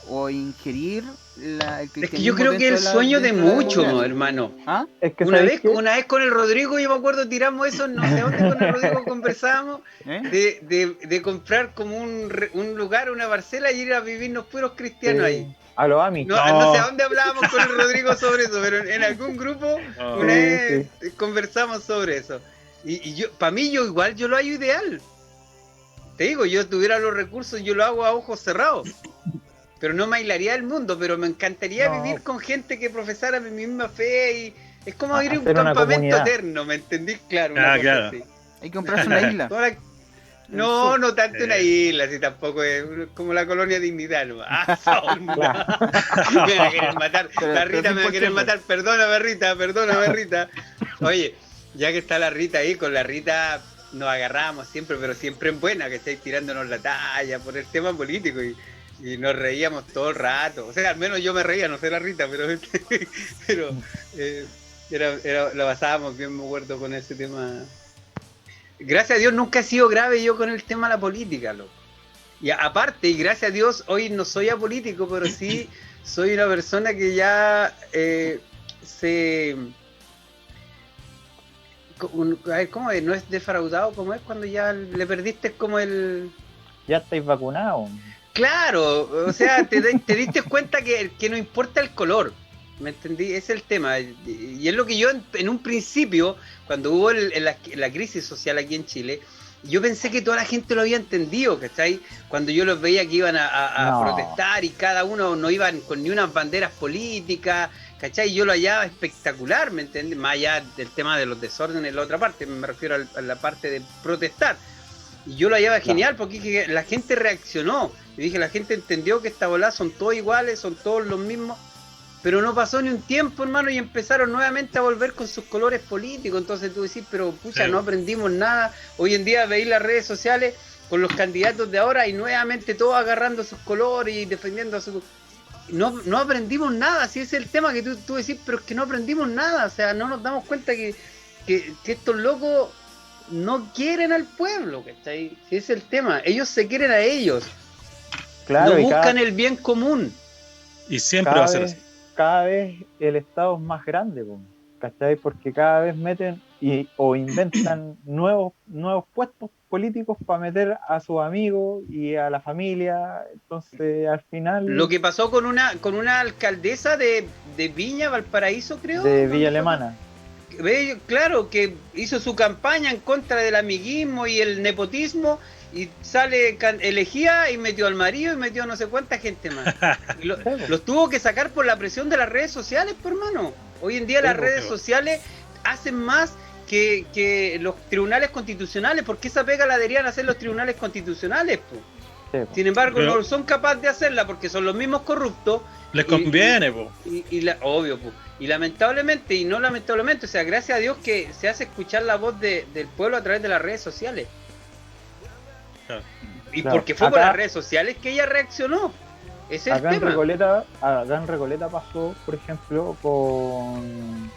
o ingerir el cristianismo.
Es que yo creo que es el sueño de muchos, hermano.
¿Ah?
Es que
una vez con el Rodrigo, yo me acuerdo, tiramos eso, no sé dónde con el Rodrigo conversábamos, de comprar como un lugar, una parcela y ir a vivirnos puros cristianos ahí.
A los Amis.
No sé a dónde hablábamos con el Rodrigo sobre eso, pero en algún grupo una vez conversamos sobre eso. Y yo, para mí, yo lo hallo ideal. Te digo, yo tuviera los recursos, yo lo hago a ojos cerrados. Pero no me aislaría del mundo, pero me encantaría vivir con gente que profesara mi misma fe y es como ir a un campamento eterno, ¿me entendís? Claro,
claro.
Así.
Hay que comprarse una isla.
No tanto una isla, si tampoco es como la colonia Dignidad. Me va a querer matar, la Rita me va a querer matar, perdóname Rita. Oye, ya que está la Rita ahí, con la Rita nos agarramos siempre, pero siempre en buena, que estáis tirándonos la talla por el tema político y nos reíamos todo el rato. O sea, al menos yo me reía, no sé la Rita, pero lo pasábamos bien, me acuerdo, con ese tema. Gracias a Dios nunca he sido grave yo con el tema de la política, loco. Y aparte, y gracias a Dios, hoy no soy apolítico, pero sí soy una persona que ya ¿cómo es? ¿No es defraudado? ¿Cómo es cuando ya le perdiste como el...
Ya estáis vacunados.
Claro, o sea, te diste cuenta que no importa el color, ¿me entendí? Ese es el tema, y es lo que yo en un principio, cuando hubo la crisis social aquí en Chile, yo pensé que toda la gente lo había entendido, ¿cachai? Cuando yo los veía que iban a protestar y cada uno no iban con ni unas banderas políticas, ¿cachai? Yo lo hallaba espectacular, ¿me entendí? Más allá del tema de los desórdenes en la otra parte, me refiero a la parte de protestar. Y yo lo hallaba genial porque la gente reaccionó. Y dije, la gente entendió que esta bola son todos iguales, son todos los mismos. Pero no pasó ni un tiempo, hermano, y empezaron nuevamente a volver con sus colores políticos. Entonces tú decís, pero pucha, no aprendimos nada. Hoy en día veis las redes sociales con los candidatos de ahora y nuevamente todos agarrando sus colores y defendiendo a su... No aprendimos nada, si ese es el tema que tú decís, pero es que no aprendimos nada. O sea, no nos damos cuenta que estos locos no quieren al pueblo, ¿cachai? Si ese es el tema, ellos se quieren a ellos,
claro,
no buscan el bien común.
Y siempre va a ser así.
Cada vez el Estado es más grande, ¿cachai? Porque cada vez meten o inventan nuevos puestos políticos para meter a sus amigos y a la familia. Entonces al final...
Lo que pasó con una alcaldesa de Viña, Valparaíso, creo.
De Villa Alemana.
Claro, que hizo su campaña en contra del amiguismo y el nepotismo y sale elegía y metió al marido y metió no sé cuánta gente más. Los tuvo que sacar por la presión de las redes sociales, por hermano. Hoy en día las redes sociales hacen más que los tribunales constitucionales, porque esa pega la deberían hacer los tribunales constitucionales, po. Sí, po. Sin embargo, no son capaces de hacerla porque son los mismos corruptos.
Les conviene,
obvio, po. Y lamentablemente, y no lamentablemente, o sea, gracias a Dios que se hace escuchar la voz del pueblo a través de las redes sociales. Claro. Y porque fue por las redes sociales que ella reaccionó. Ese es el tema.
Acá en Recoleta pasó, por ejemplo, con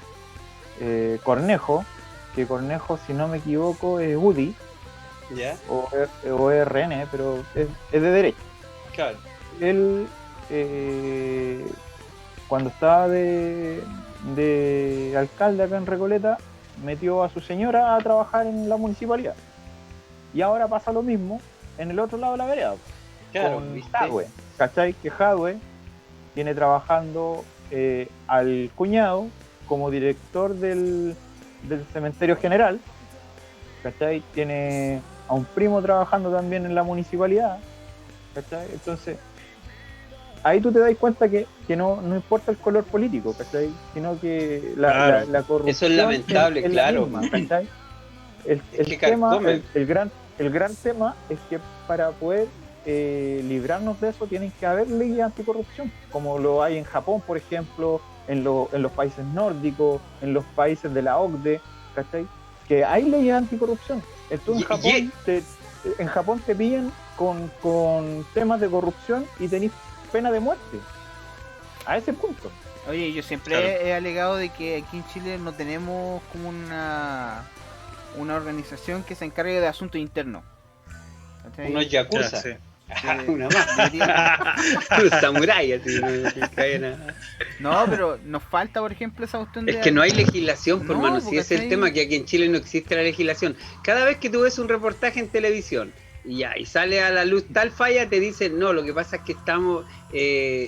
Cornejo, que Cornejo, si no me equivoco, es UDI.
¿Ya?
O RN, pero es de derecha.
Claro.
Él, cuando estaba de alcalde acá en Recoleta, metió a su señora a trabajar en la municipalidad. Y ahora pasa lo mismo en el otro lado de la vereda.
Claro,
con Jadwe, ¿cachai? Que Jadwe tiene trabajando al cuñado, como director del cementerio general, ¿cachai? Tiene a un primo trabajando también en la municipalidad, ¿cachai? Entonces, ahí tú te das cuenta que no importa el color político, ¿cachai? Sino que la corrupción
eso es lamentable,
es
claro.
la misma, ¿cachai? El gran tema es que para poder librarnos de eso tienen que haber leyes anticorrupción, como lo hay en Japón, por ejemplo, en los países nórdicos, en los países de la OCDE, ¿cachai? Que hay leyes anticorrupción. Entonces en Japón te pillan con temas de corrupción y tenés pena de muerte. A ese punto.
Oye, yo siempre he alegado de que aquí en Chile no tenemos como una organización que se encargue de asuntos internos. ¿Cachai?
Unos yakuza.
Sí.
Una más. Los samuráis, así,
no, pero nos falta, por ejemplo, esa cuestión de...
Es que no hay legislación, por mano. Si es el
¿cachai?
tema, que aquí en Chile no existe la legislación. Cada vez que tú ves un reportaje en televisión y sale a la luz tal falla, te dicen, no, lo que pasa es que estamos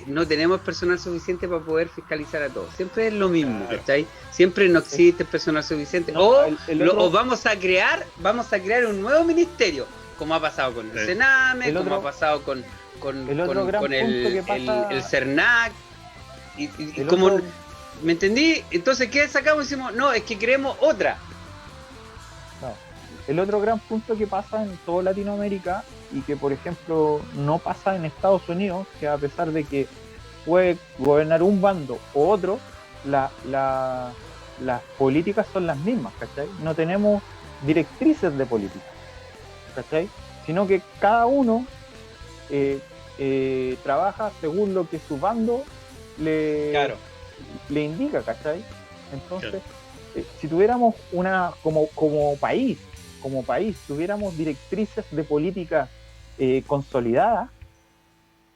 no tenemos personal suficiente para poder fiscalizar a todos. Siempre es lo mismo, ¿cachai? Siempre no existe personal suficiente. O vamos a crear un nuevo ministerio, como ha pasado con el Sename, como ha pasado con el CERNAC, y como, ¿me entendí? Entonces, ¿qué sacamos? Decimos, no, es que creemos otra.
No. El otro gran punto que pasa en toda Latinoamérica y que, por ejemplo, no pasa en Estados Unidos, que a pesar de que puede gobernar un bando o otro, las políticas son las mismas, ¿cachai? No tenemos directrices de política, ¿cachai? Sino que cada uno trabaja según lo que su bando le indica, ¿cachai? Entonces, si tuviéramos como país, tuviéramos directrices de política consolidadas,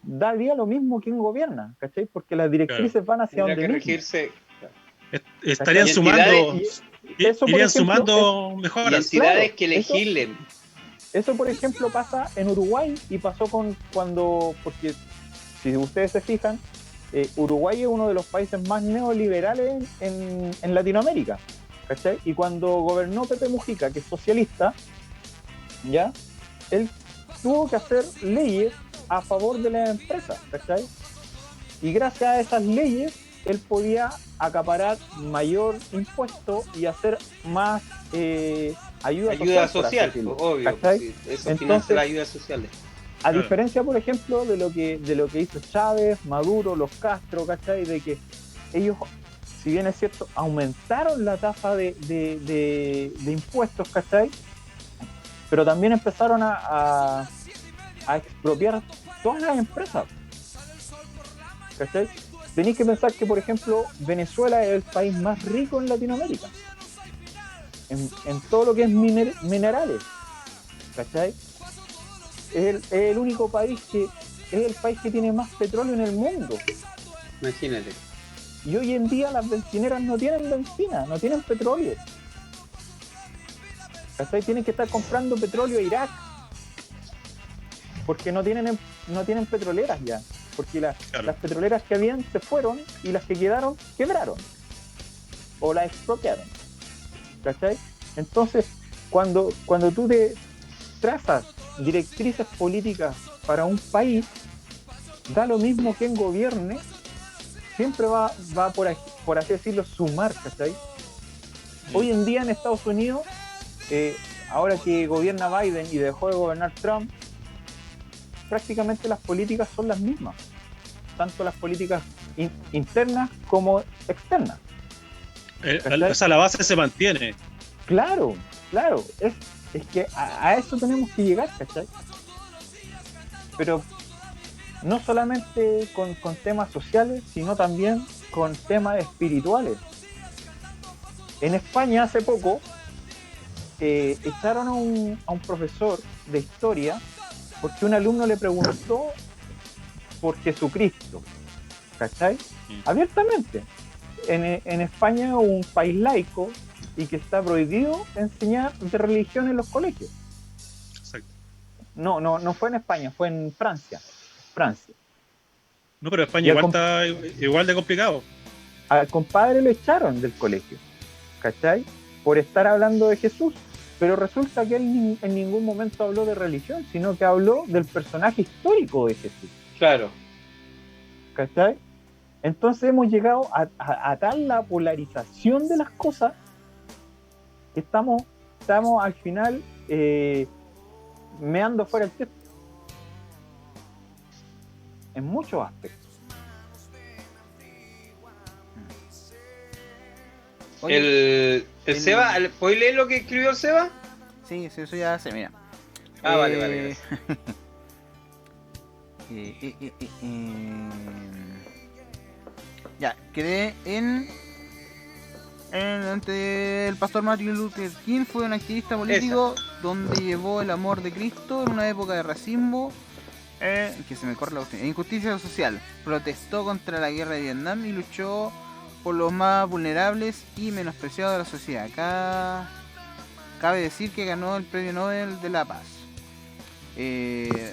daría lo mismo quien gobierna, ¿cachai? Porque las directrices van hacia donde
regirse.
Estarían sumando, irían sumando mejoras.
Y entidades que legislen.
Eso, por ejemplo, pasa en Uruguay y pasó porque si ustedes se fijan, Uruguay es uno de los países más neoliberales en Latinoamérica, ¿cachai? Y cuando gobernó Pepe Mujica, que es socialista, ¿ya? Él tuvo que hacer leyes a favor de las empresas, ¿cachai? Y gracias a esas leyes, él podía acaparar mayor impuesto y hacer más ayuda social,
obvio, sí, eso financia las ayudas sociales.
A diferencia, por ejemplo, de lo que hizo Chávez, Maduro, los Castro, ¿cachai? De que ellos, si bien es cierto, aumentaron la tasa de impuestos, ¿cachai? Pero también empezaron a expropiar todas las empresas, ¿cachai? Tenéis que pensar que, por ejemplo, Venezuela es el país más rico en Latinoamérica, en todo lo que es minerales, ¿cachai? Es el único país es el país que tiene más petróleo en el mundo.
Imagínate.
Y hoy en día las bencineras no tienen benzina, no tienen petróleo, ¿cachai? Tienen que estar comprando petróleo a Irak porque no tienen petroleras ya, porque las petroleras que habían se fueron y las que quedaron quebraron o las expropiaron, ¿cachai? Entonces, cuando tú te trazas directrices políticas para un país, da lo mismo quien gobierne, siempre va por así decirlo, sumar, ¿cachai? Hoy en día en Estados Unidos, ahora que gobierna Biden y dejó de gobernar Trump, prácticamente las políticas son las mismas, tanto las políticas internas como externas.
O sea, la base se mantiene.
Claro, es que a eso tenemos que llegar, ¿cachai? Pero no solamente con temas sociales, sino también con temas espirituales. En España hace poco echaron a un profesor de historia porque un alumno le preguntó por Jesucristo, ¿cachai? Abiertamente. En España es un país laico y que está prohibido enseñar de religión en los colegios.
Exacto.
No fue en España, fue en Francia.
No, pero España igual está igual de complicado.
al compadre lo echaron del colegio, ¿cachai? Por estar hablando de Jesús. Pero resulta que él en ningún momento habló de religión, sino que habló del personaje histórico de Jesús.
Claro.
¿Cachai? Entonces hemos llegado a tal la polarización de las cosas que estamos al final meando fuera el texto. En muchos aspectos.
Oye, el Seba, ¿puedes leer lo que escribió el Seba?
Sí, eso ya sé, mira.
Vale.
Ya, quedé ante el pastor Martin Luther King. Fue un activista político donde llevó el amor de Cristo en una época de racismo, que se me corre la cuestión, injusticia social. Protestó contra la guerra de Vietnam y luchó por los más vulnerables y menospreciados de la sociedad. Acá cabe decir que ganó el Premio Nobel de la Paz.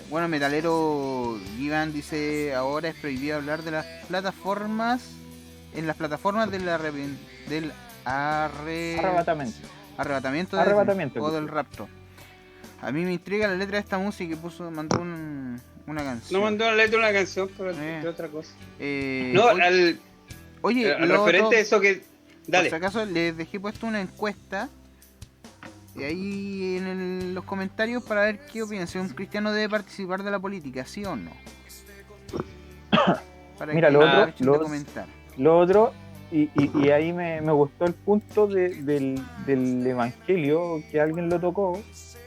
Bueno, Metalero Iván dice: ahora es prohibido hablar de las plataformas, del arrebatamiento o del rapto. A mí me intriga la letra de esta música que mandó una canción.
No mandó la letra de una canción, pero de otra cosa.
Oye,
al referente de eso que... Dale.
Por si acaso les dejé puesto una encuesta y ahí en los comentarios para ver qué opinan, si un cristiano debe participar de la política, sí o no. Para
mira,
que
lo otro, y ahí me gustó el punto del evangelio, que alguien lo tocó,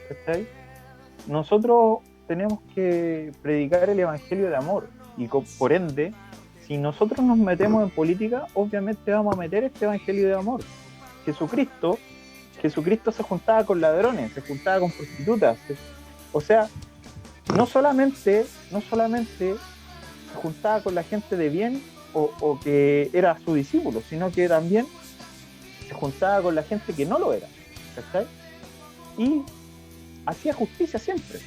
¿cachai? Nosotros tenemos que predicar el evangelio de amor, y por ende, si nosotros nos metemos en política, obviamente vamos a meter este evangelio de amor. Jesucristo se juntaba con ladrones, se juntaba con prostitutas, o sea, no solamente se juntaba con la gente de bien o que era su discípulo, sino que también se juntaba con la gente que no lo era, ¿cachai? Y hacía justicia siempre,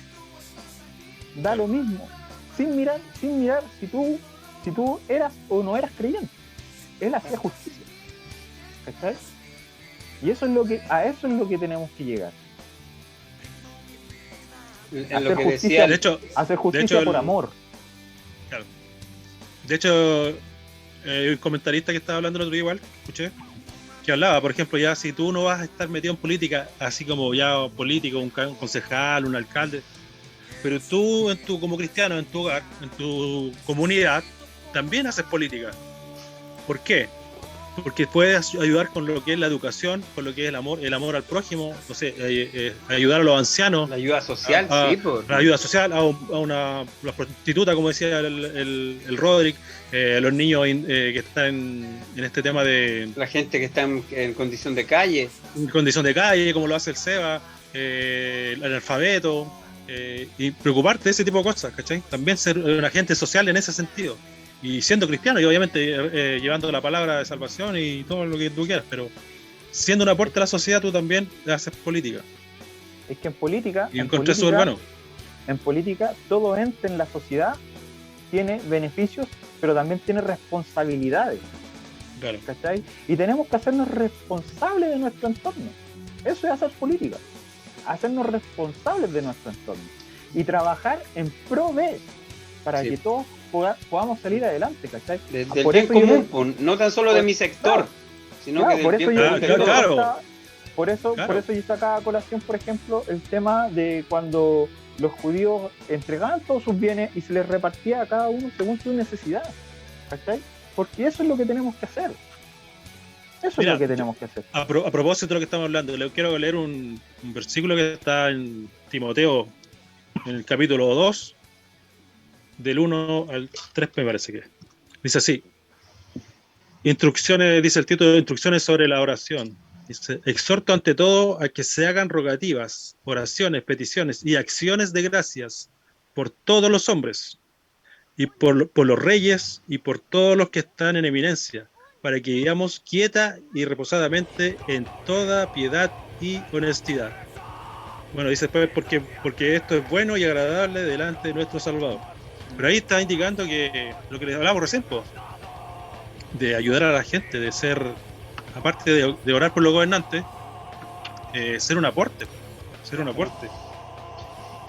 da lo mismo, sin mirar si tú eras o no eras creyente. Él hacía justicia, ¿cachai? Y a eso es lo que tenemos que llegar.
En lo que decía,
hacer justicia por amor.
Claro. De hecho, un comentarista que estaba hablando el otro día igual, escuché, que hablaba, por ejemplo, ya si tú no vas a estar metido en política, así como ya político, un concejal, un alcalde, pero tú como cristiano, en tu hogar, en tu comunidad, también haces política. ¿Por qué? Porque puedes ayudar con lo que es la educación, con lo que es el amor al prójimo, no sé, ayudar a los ancianos.
La ayuda social,
La ayuda social, la prostituta, como decía el Roderick, los niños que están en este tema de...
La gente que está en condición de calle.
En condición de calle, como lo hace el Seba, el analfabeto, y preocuparte de ese tipo de cosas, ¿cachai? También ser un agente social en ese sentido. Y siendo cristiano, y obviamente llevando la palabra de salvación y todo lo que tú quieras, pero siendo un aporte a la sociedad, tú también haces política.
Es que en política...
Y en contexto urbano.
En política, todo ente en la sociedad tiene beneficios, pero también tiene responsabilidades.
Claro.
¿Cachai? Y tenemos que hacernos responsables de nuestro entorno. Eso es hacer política. Hacernos responsables de nuestro entorno. Y trabajar en pro de, para que todos podamos salir adelante, ¿cachai?
Del bien común, no tan solo de mi sector, sino que del bien común.
Por eso yo sacaba a colación, por ejemplo, el tema de cuando los judíos entregaban todos sus bienes y se les repartía a cada uno según su necesidad, ¿cachai? Porque eso es lo que tenemos que hacer. Eso es lo que tenemos que hacer.
A propósito de lo que estamos hablando, le quiero leer un versículo que está en Timoteo, en el capítulo 2, del 1 al 3 me parece que. Dice así. Instrucciones, dice el título, instrucciones sobre la oración. Dice: exhorto ante todo a que se hagan rogativas, oraciones, peticiones y acciones de gracias por todos los hombres y por los reyes y por todos los que están en eminencia, para que vivamos quieta y reposadamente en toda piedad y honestidad. Bueno, dice después porque esto es bueno y agradable delante de nuestro Salvador. Pero ahí está indicando que lo que les hablamos recién, de ayudar a la gente, de ser, aparte de orar por los gobernantes, ser un aporte.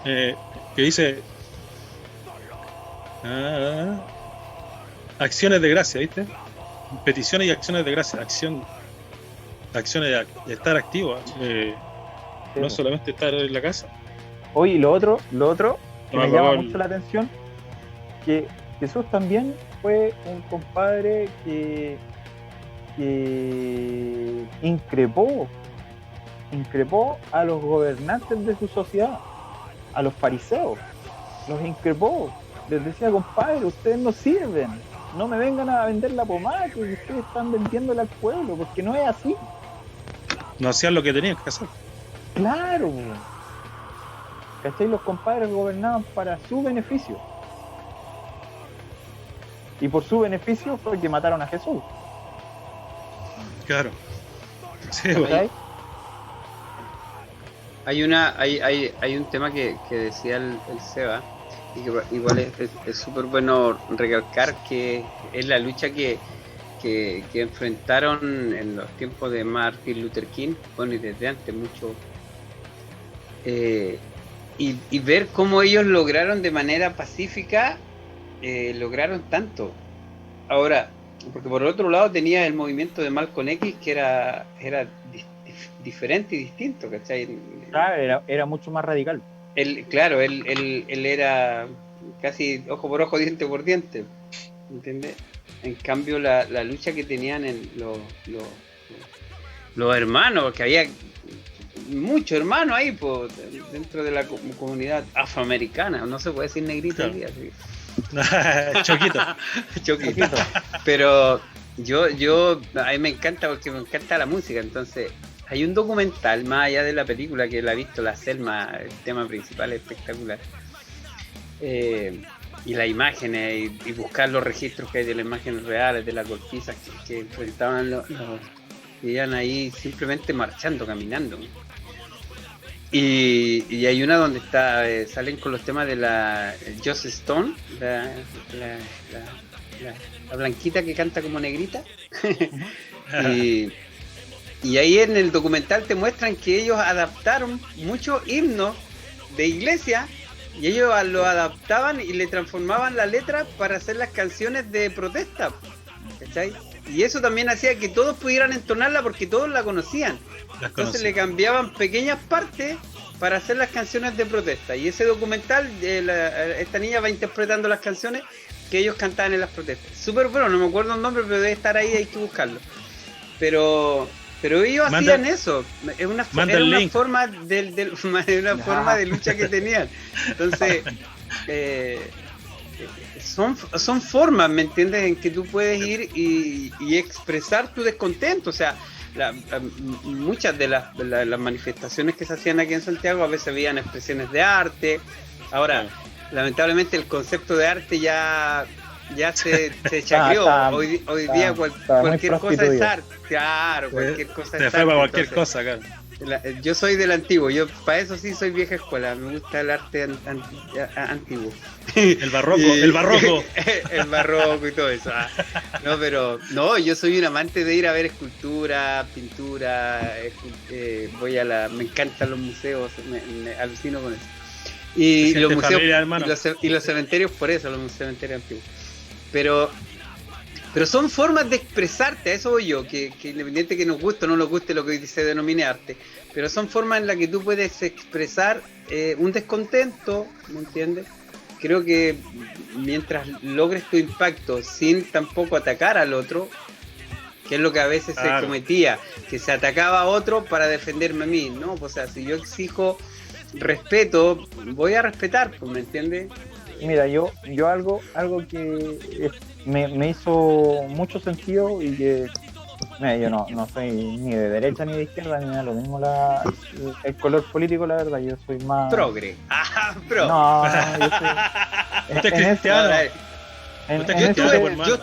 Que dice acciones de gracia, ¿viste? Peticiones y acciones de gracia, acciones de estar activo, no solamente estar en la casa.
Oye, lo otro que me llama
favor.
mucho la atención, que Jesús también fue un compadre que increpó a los gobernantes de su sociedad, a los fariseos, los increpó, les decía: compadre, ustedes no sirven, no me vengan a vender la pomada que ustedes están vendiéndola al pueblo, porque no es así.
No hacían lo que tenían que hacer.
Claro, ¿cachai? Los compadres gobernaban para su beneficio, y por su beneficio fue que mataron a Jesús.
Claro. Sí,
¿Cachai?
Hay un tema que decía el Seba, y que igual es súper bueno recalcar, que es la lucha que enfrentaron en los tiempos de Martin Luther King, bueno, y desde antes mucho, y ver cómo ellos lograron de manera pacífica, lograron tanto. Ahora, porque por el otro lado tenía el movimiento de Malcolm X, que era diferente y distinto, ¿cachai?
Era mucho más radical.
Él era casi ojo por ojo, diente por diente, ¿entiendes? En cambio, la lucha que tenían los hermanos, que había muchos hermanos ahí, pues, dentro de la comunidad afroamericana, no se puede decir negrito hoy día, ¿sí? Choquito. Pero yo a mí me encanta, porque me encanta la música. Entonces hay un documental más allá de la película, que la he visto, La Selma, el tema principal es espectacular, y las imágenes, y buscar los registros que hay de las imágenes reales de las golpizas que enfrentaban los que iban ahí simplemente marchando, caminando. Y hay una donde salen con los temas de la Joss Stone, la blanquita que canta como negrita. y ahí en el documental te muestran que ellos adaptaron muchos himnos de iglesia, y ellos lo adaptaban y le transformaban la letra para hacer las canciones de protesta, ¿cachai? Y eso también hacía que todos pudieran entonarla, porque todos la conocían. Entonces le cambiaban pequeñas partes para hacer las canciones de protesta. Y ese documental, esta niña va interpretando las canciones que ellos cantaban en las protestas. Súper bueno, no me acuerdo el nombre, pero debe estar ahí, hay que buscarlo. Pero ellos hacían eso. Es una forma forma de lucha que tenían. Entonces, son formas, ¿me entiendes?, en que tú puedes ir y expresar tu descontento. O sea, muchas de las manifestaciones que se hacían aquí en Santiago a veces habían expresiones de arte. Ahora, lamentablemente el concepto de arte ya se chacreó. Hoy día cualquier cosa es arte. Claro, cualquier cosa es arte.
Te fue para cualquier cosa, claro.
Yo soy del antiguo, yo para eso sí soy vieja escuela, me gusta el arte antiguo.
El barroco.
El barroco y todo eso. No, pero no, yo soy un amante de ir a ver escultura, pintura, me encantan los museos, me alucino con eso. Y los museos familia, y los cementerios, por eso, los cementerios antiguos. Pero son formas de expresarte, a eso voy yo, que independiente que nos guste o no nos guste lo que hoy se denomine arte, pero son formas en las que tú puedes expresar un descontento, ¿me entiendes? Creo que mientras logres tu impacto sin tampoco atacar al otro, que es lo que a veces se cometía, que se atacaba a otro para defenderme a mí, ¿no? O sea, si yo exijo respeto, voy a respetar, ¿me entiendes?
Mira, yo algo que me hizo mucho sentido, y que mira, yo no soy ni de derecha ni de izquierda, ni nada, lo mismo el color político, la verdad, yo soy más
progre.
No, yo soy
¿Usted es cristiano?
Yo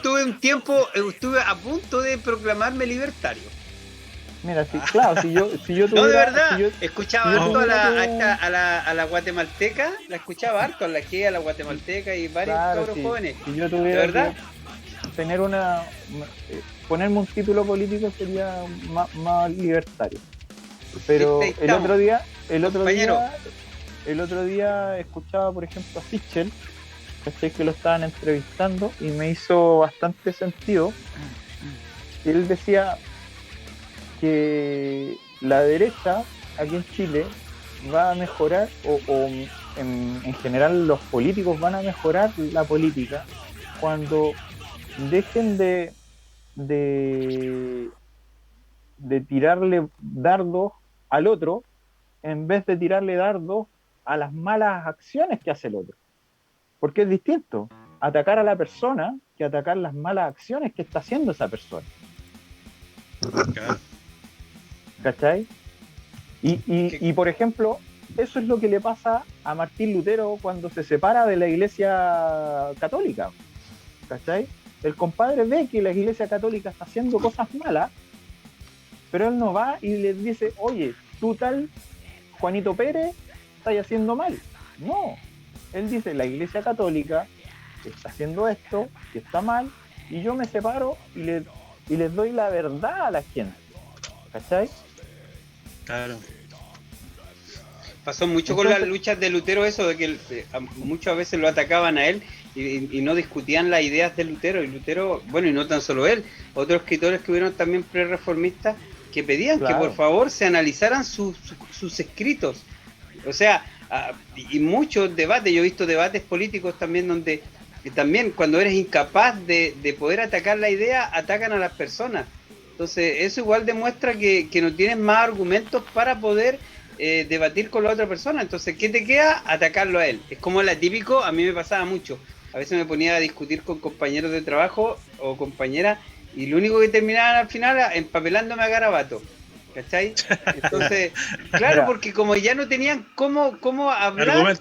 estuve a punto de proclamarme libertario.
Mira, sí, claro, si yo tuviera...
No, de verdad, escuchaba harto a la guatemalteca, la escuchaba harto, a la guatemalteca y varios cabros jóvenes.
Si yo tuviera,
¿de verdad?
tener ponerme un título político sería más libertario. Pero el otro día escuchaba, por ejemplo, a Sichel, que lo estaban entrevistando y me hizo bastante sentido. Él decía que la derecha aquí en Chile va a mejorar, o en general los políticos van a mejorar la política cuando dejen de tirarle dardos al otro en vez de tirarle dardos a las malas acciones que hace el otro. Porque es distinto atacar a la persona que atacar las malas acciones que está haciendo esa persona. ¿Cachai? Y por ejemplo, eso es lo que le pasa a Martín Lutero cuando se separa de la Iglesia Católica. ¿Cachai? El compadre ve que la Iglesia Católica está haciendo cosas malas, pero él no va y le dice, oye, tú tal Juanito Pérez estás haciendo mal. No, él dice, la Iglesia Católica está haciendo esto, que está mal, y yo me separo y les doy la verdad a la gente. ¿Cachai?
Claro.
Pasó mucho con las luchas de Lutero eso, de que muchas veces lo atacaban a él y no discutían las ideas de Lutero. Y Lutero, bueno, y no tan solo él, otros escritores que hubieron también pre-reformistas que pedían que por favor se analizaran sus escritos. O sea, y muchos debates, yo he visto debates políticos también donde también cuando eres incapaz de poder atacar la idea, atacan a las personas. Entonces eso igual demuestra que no tienes más argumentos para poder debatir con la otra persona. Entonces, ¿qué te queda? Atacarlo a él. Es como la típico, a mí me pasaba mucho. A veces me ponía a discutir con compañeros de trabajo o compañeras y lo único que terminaban al final era empapelándome a garabato. ¿Cachai? Entonces, claro, porque como ya no tenían cómo hablar,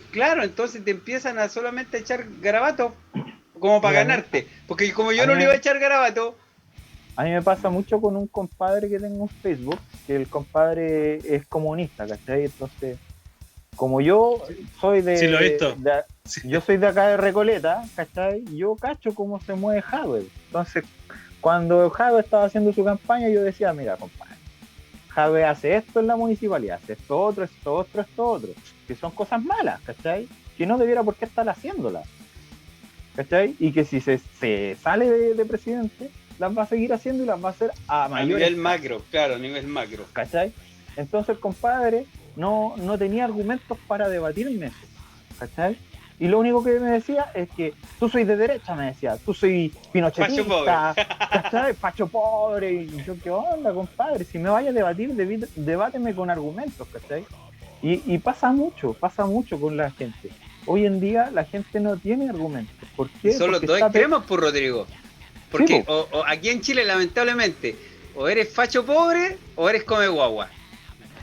claro, entonces te empiezan a solamente echar garabato como para ganarte. Porque como yo no le iba a echar garabato.
A mí me pasa mucho con un compadre que tengo en Facebook, que el compadre es comunista, ¿cachai? Entonces, como yo soy
sí, lo he visto.
Yo soy de acá de Recoleta, ¿cachai? Yo cacho cómo se mueve Jadwe. Entonces, cuando Jadwe estaba haciendo su campaña, yo decía, mira, compadre, Jadwe hace esto en la municipalidad, hace esto otro, que son cosas malas, ¿cachai? Que no debiera por qué estar haciéndolas, ¿cachai? Y que si se sale de presidente, las va a seguir haciendo y las va a hacer a
nivel macro, claro, a nivel macro.
¿Cachai? Entonces el compadre no tenía argumentos para debatirme eso, ¿cachai? Y lo único que me decía es que tú soy de derecha, me decía, tú soy pinochetista, ¿cachai? Facho pobre. Y yo, ¿qué onda, compadre? Si me vaya a debatir, debáteme con argumentos, ¿cachai? Y pasa mucho con la gente. Hoy en día la gente no tiene argumentos. ¿Por qué?
Son los dos extremos, por Rodrigo. Porque sí, o aquí en Chile, lamentablemente, o eres facho pobre o eres come guagua.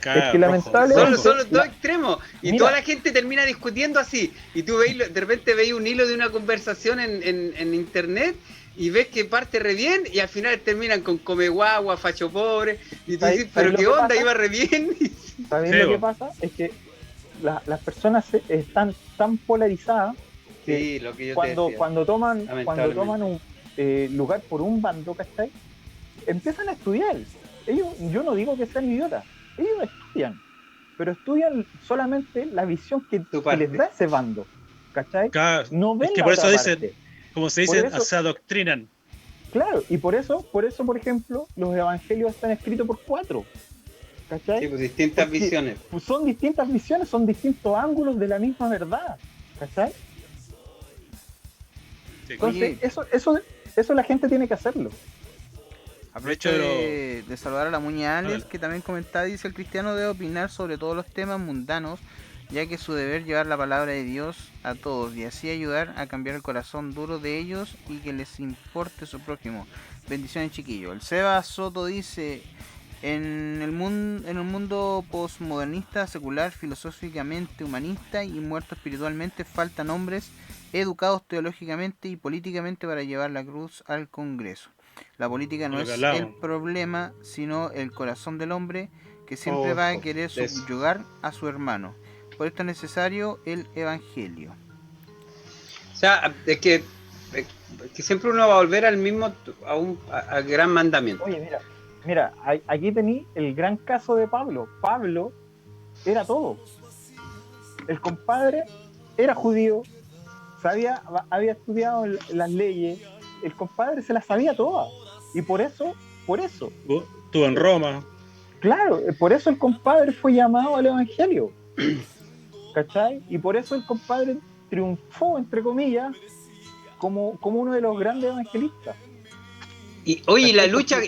Claro, es que lamentablemente
son los dos extremos. Y toda la gente termina discutiendo así. Y tú veis, de repente veis un hilo de una conversación en internet y ves que parte re bien y al final terminan con come guagua, facho pobre. Y tú dices, pero qué onda, iba re bien.
¿Sabes lo que pasa? Es que las personas están tan polarizadas que,
sí, lo que yo
cuando toman un lugar por un bando, ¿cachai? Empiezan a estudiar. Yo no digo que sean idiotas, ellos estudian, pero estudian solamente la visión que les da ese bando, ¿cachai?
Claro,
no ven
es que
la
por eso
otra
dicen,
parte.
como se dice, se adoctrinan.
Claro, y por eso, por ejemplo, los evangelios están escritos por 4, ¿cachai?
Sí, pues distintas visiones.
Pues son distintas visiones, son distintos ángulos de la misma verdad, ¿cachai? Sí. Entonces, eso la gente tiene que hacerlo.
Aprovecho de saludar a la Muña Alex, que también comentaba, dice: el cristiano debe opinar sobre todos los temas mundanos, ya que es su deber llevar la palabra de Dios a todos y así ayudar a cambiar el corazón duro de ellos y que les importe su prójimo. Bendiciones, chiquillos. El Seba Soto dice: en un mundo postmodernista, secular, filosóficamente humanista y muerto espiritualmente, faltan hombres educados teológicamente y políticamente para llevar la cruz al Congreso. La política no es el problema, sino el corazón del hombre, que siempre va a querer subyugar a su hermano. Por esto es necesario el evangelio.
O sea, es que que siempre uno va a volver al mismo, al gran mandamiento.
Oye, mira, aquí tení el gran caso de Pablo. Pablo era todo. El compadre era judío, había estudiado las leyes, el compadre se las sabía todas. Y por eso,
Estuvo en Roma.
claro, por eso el compadre fue llamado al evangelio. ¿Cachai? Y por eso el compadre triunfó, entre comillas, como uno de los grandes evangelistas.
Y oye, la lucha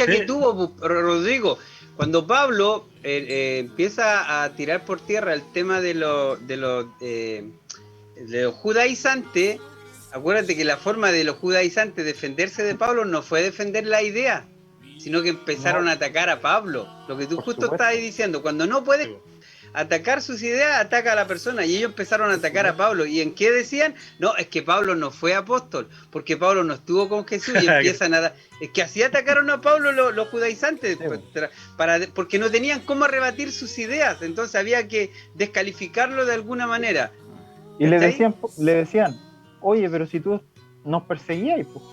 que tuvo Rodrigo, cuando Pablo empieza a tirar por tierra el tema de los judaizantes, acuérdate que la forma de los judaizantes defenderse de Pablo no fue defender la idea, sino que empezaron a atacar a Pablo. Lo que tú justo estabas diciendo, cuando no puedes atacar sus ideas, ataca a la persona. Y ellos empezaron a atacar a Pablo. ¿Y en qué decían? No, es que Pablo no fue apóstol, porque Pablo no estuvo con Jesús. Y empiezan es que así atacaron a Pablo los judaizantes, porque no tenían cómo rebatir sus ideas. Entonces había que descalificarlo de alguna manera.
Y le decían, oye, pero si tú nos perseguíais, pues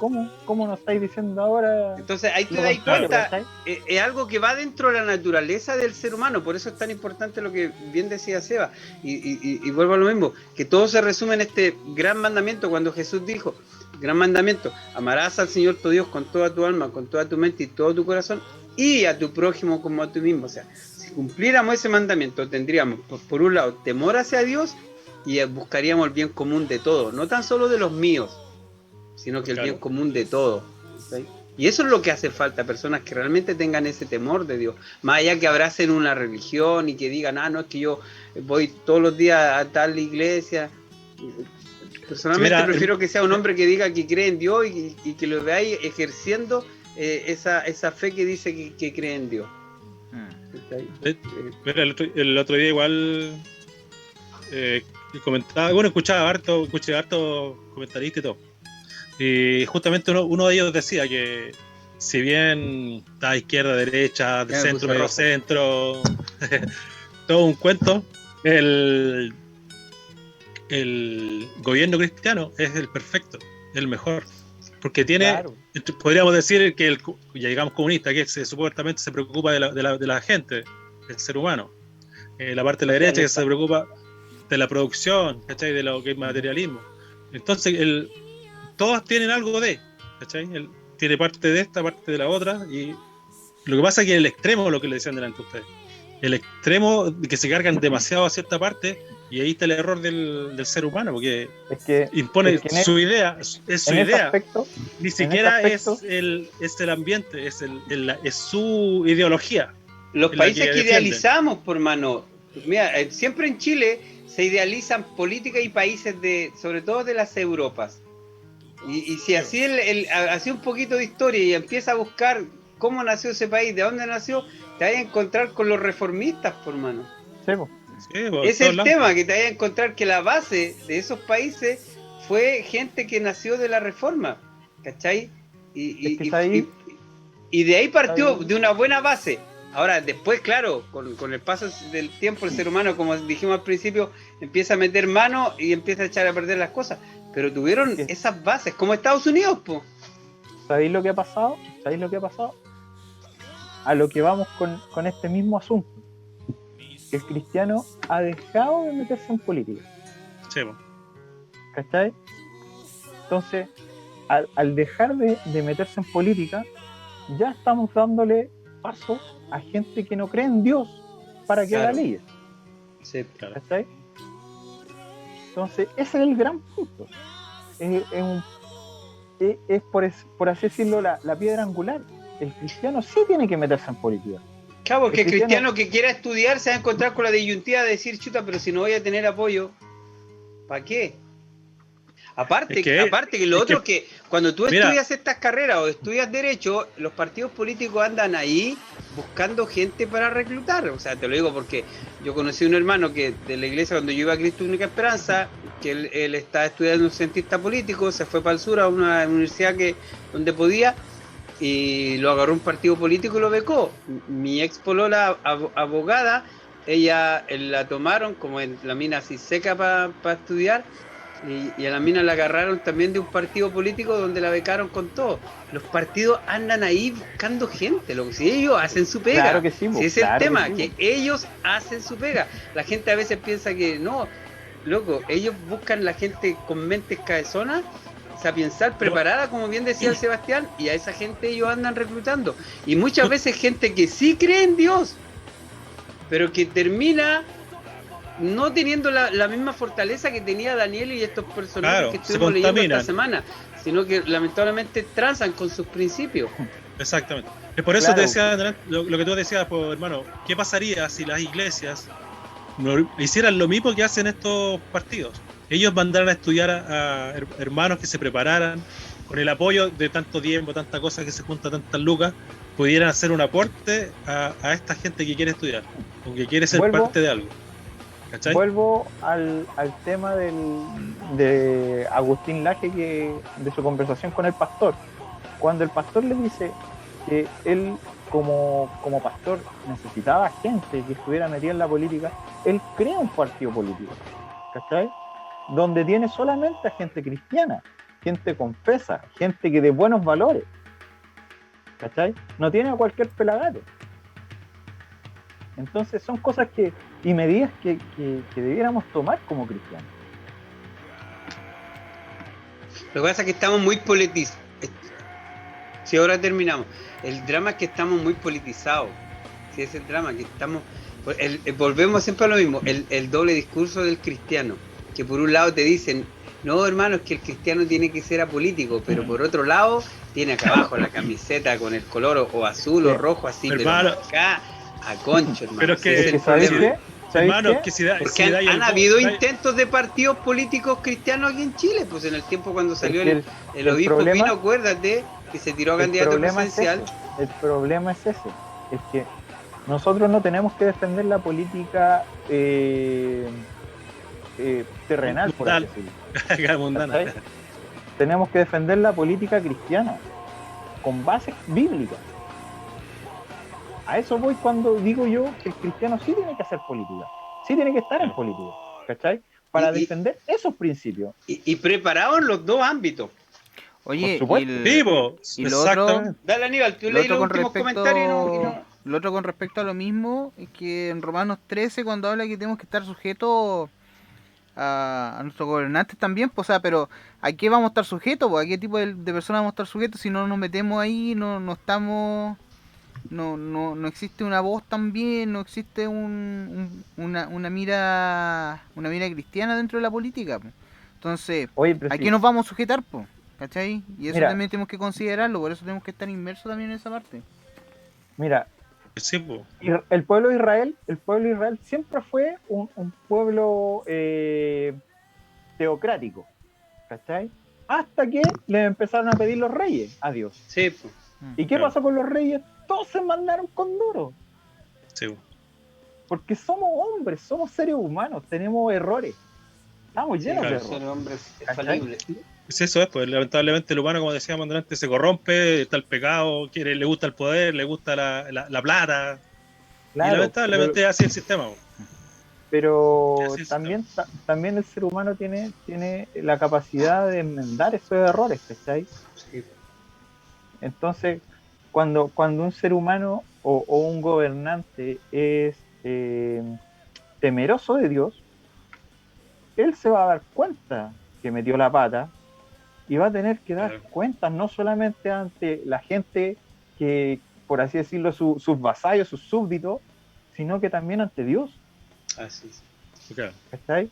¿cómo nos estáis diciendo ahora?
Entonces ahí te das cuenta, es algo que va dentro de la naturaleza del ser humano. Por eso es tan importante lo que bien decía Seba, y vuelvo a lo mismo, que todo se resume en este gran mandamiento. Cuando Jesús dijo, gran mandamiento, amarás al Señor tu Dios con toda tu alma, con toda tu mente y todo tu corazón, y a tu prójimo como a ti mismo. O sea, si cumpliéramos ese mandamiento, tendríamos por un lado temor hacia Dios, y buscaríamos el bien común de todos, no tan solo de los míos, sino que el bien común de todos. ¿Sí? Y eso es lo que hace falta, personas que realmente tengan ese temor de Dios, más allá que abracen una religión y que digan, no, es que yo voy todos los días a tal iglesia. Personalmente prefiero que sea un hombre que diga que cree en Dios y que lo veáis ejerciendo esa fe que dice que cree en Dios.
Mira, el otro día igual comentaba, bueno, escuché harto comentarista y todo. Y justamente uno de ellos decía que si bien está izquierda, derecha, de centro, medio centro, todo un cuento, el gobierno cristiano es el perfecto, el mejor, porque tiene, podríamos decir que ya digamos comunista, que supuestamente se preocupa de la gente, del ser humano, la parte de la derecha que se preocupa de la producción, ¿cachai? De lo que es materialismo. Entonces todos tienen algo ¿cachai? Él tiene parte de esta, parte de la otra, y lo que pasa es que el extremo, lo que le decían delante ustedes, el extremo de que se cargan demasiado a cierta parte, y ahí está el error del ser humano, porque impone su idea, es su idea, aspecto, ni siquiera es el ambiente, es su ideología.
Los países que idealizamos, por mano, mira, siempre en Chile se idealizan políticas y países sobre todo de las Europas. Y si así hace un poquito de historia y empieza a buscar cómo nació ese país, de dónde nació, te vas a encontrar con los reformistas, por mano.
Sí,
es el tema, que te vas a encontrar que la base de esos países fue gente que nació de la reforma, ¿cachai? Y de ahí partió de una buena base. Ahora, después, claro, con el paso del tiempo, el ser humano, como dijimos al principio, empieza a meter mano y empieza a echar a perder las cosas. Pero tuvieron esas bases, como Estados Unidos, po.
¿Sabéis lo que ha pasado? A lo que vamos con este mismo asunto. El cristiano ha dejado de meterse en política.
Sí, po.
¿Cachai? Entonces, al dejar de meterse en política, ya estamos dándole paso a gente que no cree en Dios para que haga leyes.
Sí, claro.
¿Cachai? Entonces, ese es el gran punto. Es por así decirlo, la piedra angular. El cristiano sí tiene que meterse en política.
Claro, porque el cristiano que quiera estudiar se va a encontrar con la disyuntiva de decir, chuta, pero si no voy a tener apoyo, ¿para qué? Aparte que lo otro que cuando tú estudias estas carreras o estudias derecho, los partidos políticos andan ahí buscando gente para reclutar. O sea, te lo digo porque yo conocí a un hermano que de la iglesia, cuando yo iba a Cristo Única Esperanza, que él estaba estudiando un cientista político, se fue para el sur a una universidad donde podía, y lo agarró un partido político y lo becó. Mi ex polola, abogada, ella la tomaron como en la mina así seca para estudiar, Y a la mina la agarraron también de un partido político donde la becaron con todo. Los partidos andan ahí buscando gente, loco. Si ellos hacen su pega,
Claro que sí,
si es el
claro
tema,
que sí,
que ellos hacen su pega. La gente a veces piensa que no, loco, ellos buscan la gente con mentes cabezonas, sapiensal, preparada, como bien decía el Sebastián, y a esa gente ellos andan reclutando. Y muchas veces gente que sí cree en Dios, pero que termina no teniendo la misma fortaleza que tenía Daniel y estos personajes
Claro,
que
se
estuvimos leyendo esta
contaminan.
semana, sino que lamentablemente transan con sus principios.
Exactamente. Es por eso
Claro.
te decía, lo que tú decías, pues, hermano, ¿qué pasaría si las iglesias no hicieran lo mismo que hacen estos partidos? Ellos mandaran a estudiar a hermanos que se prepararan, con el apoyo de tanto tiempo, tanta cosa que se junta, tantas lucas, pudieran hacer un aporte a esta gente que quiere estudiar, o que quiere ser parte de algo. ¿Cachai?
Vuelvo al tema de Agustín Laje, de su conversación con el pastor. Cuando el pastor le dice que él como pastor necesitaba gente que estuviera metida en la política, él crea un partido político, ¿cachai? Donde tiene solamente a gente cristiana, gente confesa, gente que de buenos valores, ¿cachai? No tiene a cualquier pelagato. Entonces son cosas y medidas que debiéramos tomar como cristianos.
Lo que pasa es que estamos muy politizados. Si ahora terminamos, el drama es que estamos muy politizados. Si es el drama que estamos... volvemos siempre a lo mismo, el doble discurso del cristiano, que por un lado te dicen, no hermano, es que el cristiano tiene que ser apolítico, pero por otro lado tiene acá abajo la camiseta con el color o azul o rojo así,
hermano,
pero acá a concho, hermano.
pero es que,
ese es el problema.
Hermano, que si da,
porque
si
han habido intentos de partidos políticos cristianos aquí en Chile, pues en el tiempo cuando salió el obispo
problema,
Pino, acuérdate, que se tiró a candidato presidencial.
El problema es ese, es que nosotros no tenemos que defender la política terrenal, por así decirlo. Tenemos que defender la política cristiana, con bases bíblicas. A eso voy cuando digo yo que el cristiano sí tiene que hacer política, sí tiene que estar en política, ¿cachai? Para defender esos principios.
Y preparados en los dos ámbitos.
Oye,
y
lo otro,
dale Aníbal, tú leí los últimos comentarios.
Lo otro con respecto a lo mismo es que en Romanos 13 cuando habla que tenemos que estar sujetos a nuestros gobernantes también, pues, o sea, pero ¿a qué vamos a estar sujetos? Pues? ¿A qué tipo de personas vamos a estar sujetos si no nos metemos ahí, no estamos... No existe una voz también, no existe una mira cristiana dentro de la política, pues. Entonces, ¿a qué nos vamos a sujetar, pues? ¿Cachai? Y eso también tenemos que considerarlo, por eso tenemos que estar inmersos también en esa parte.
Mira,
sí, pues.
el pueblo de Israel siempre fue un pueblo teocrático, ¿cachai? Hasta que le empezaron a pedir los reyes a Dios.
Sí, pues.
¿Y qué pasó con los reyes? Todos se mandaron con duro.
Sí.
Porque somos hombres, somos seres humanos, tenemos errores. Estamos llenos de errores.
Ser hombres falibles.
Eso es, pues lamentablemente el humano, como decíamos antes, se corrompe, está el pecado, le gusta el poder, le gusta la plata. Claro, y lamentablemente es así el sistema.
Pero también el ser humano tiene la capacidad de enmendar esos errores, ¿cachai? Sí. Entonces, cuando un ser humano o un gobernante es temeroso de Dios, él se va a dar cuenta que metió la pata y va a tener que dar cuentas no solamente ante la gente que, por así decirlo, sus vasallos, sus súbditos, sino que también ante Dios.
Así es.
¿Está ahí?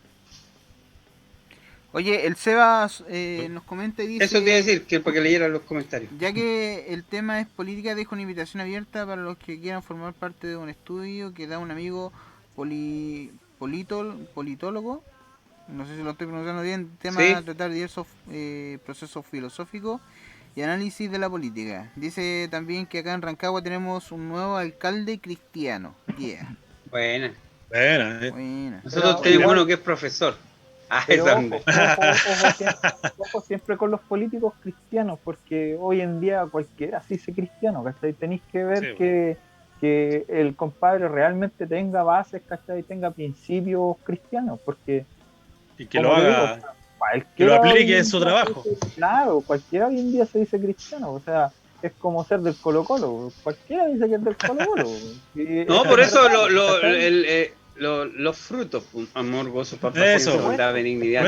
Oye, el Sebas nos comenta y dice...
Eso te iba a decir, que para que leyeran los comentarios.
Ya que el tema es política, dejo una invitación abierta para los que quieran formar parte de un estudio que da un amigo politólogo, no sé si lo estoy pronunciando bien, tema de tratar diversos procesos filosóficos y análisis de la política. Dice también que acá en Rancagua tenemos un nuevo alcalde cristiano. Yeah.
Buena.
Nosotros
tenemos uno que es profesor.
Ojo siempre con los políticos cristianos, porque hoy en día cualquiera se dice cristiano, ¿cachai? Tenéis que ver que el compadre realmente tenga bases, ¿cachai? Tenga principios cristianos, porque...
Y que lo haga... que lo aplique en su trabajo.
Claro, cualquiera hoy en día se dice cristiano, o sea, es como ser del Colo-Colo, cualquiera dice que es del Colo-Colo.
No, por eso los frutos, amor, gozo, paz, paciencia, bondad, benignidad,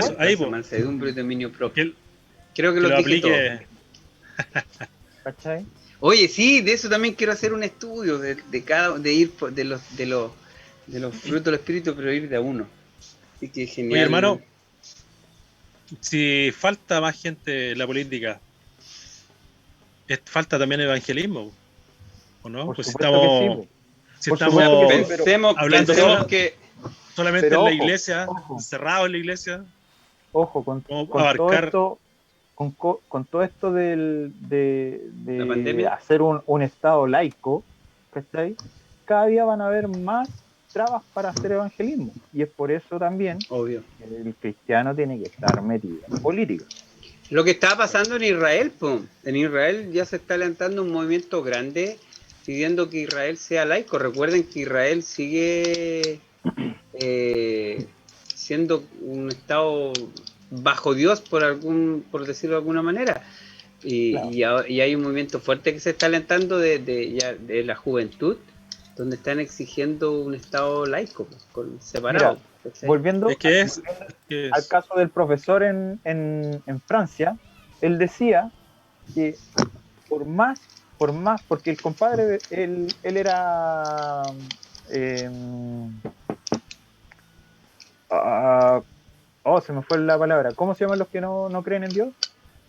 mansedumbre, dominio propio. Creo que lo aplique.
¿Cachai?
Oye, sí, de eso también quiero hacer un estudio de los frutos del espíritu, pero ir de a uno. Así que genial.
Oye, hermano, si falta más gente en la política, falta también evangelismo, ¿o no?
Por
pues
supuesto
si
que sí.
estamos hablando solamente
pero
en la
ojo,
iglesia, encerrado en la iglesia,
ojo, con todo esto de hacer un Estado laico, ¿cachai? Cada día van a haber más trabas para hacer evangelismo, y es por eso también
obvio
que el cristiano tiene que estar metido en política.
Lo que está pasando en Israel, en Israel ya se está levantando un movimiento grande pidiendo que Israel sea laico. Recuerden que Israel sigue siendo un estado bajo Dios, por decirlo de alguna manera, y hay un movimiento fuerte que se está alentando de la juventud, donde están exigiendo un estado laico, separado.
Mira, volviendo al caso del profesor en Francia, él decía que por más, porque el compadre, él era se me fue la palabra. ¿Cómo se llaman los que no creen en Dios?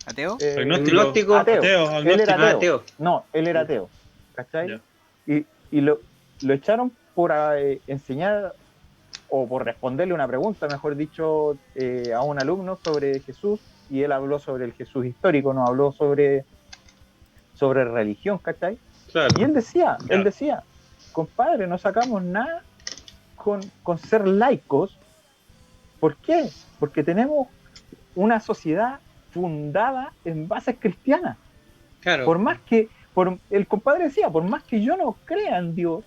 ¿Ateo?
Agnóstico.
Él era ateo. No, él era ateo. ¿Cachai? Y lo echaron por enseñar, o por responderle una pregunta, mejor dicho, a un alumno sobre Jesús, y él habló sobre el Jesús histórico, no habló sobre religión, ¿cachai?
Claro.
Y él decía, compadre, no sacamos nada con ser laicos. ¿Por qué? Porque tenemos una sociedad fundada en bases cristianas.
Claro.
El compadre decía, por más que yo no crea en Dios,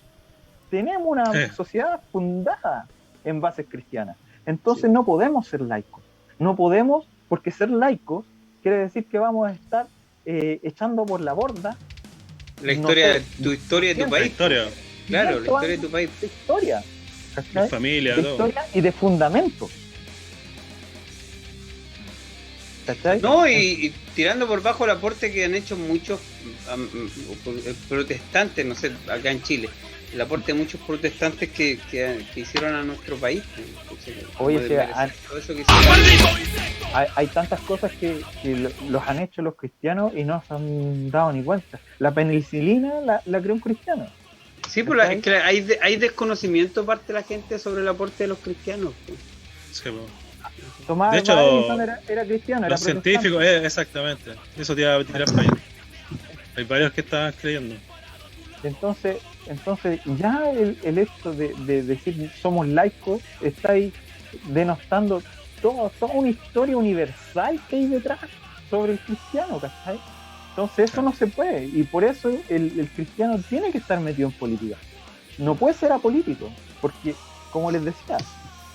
tenemos una sociedad fundada en bases cristianas. Entonces no podemos ser laicos. No podemos, porque ser laicos quiere decir que vamos a estar echando por la borda
tu historia de tu país. Claro, la historia de tu país.
Historia.
De familia,
de historia y de fundamento. ¿Cachai?
No, y tirando por bajo el aporte que han hecho muchos protestantes, no sé, acá en Chile, el aporte de muchos protestantes que hicieron a nuestro país.
Oye, hay tantas cosas que los han hecho los cristianos y no se han dado ni cuenta. La penicilina la creó un cristiano.
Sí, pues hay desconocimiento parte de la gente sobre el aporte de los cristianos.
Sí, pues.
Tomás
de hecho,
era cristiano,
los científicos, exactamente. Eso te iba a tirar para allá. Hay varios que estaban creyendo.
Entonces ya el hecho de decir somos laicos está ahí denostando toda una historia universal que hay detrás sobre el cristiano, ¿cachai? Entonces eso no se puede, y por eso el cristiano tiene que estar metido en política. No puede ser apolítico, porque, como les decía,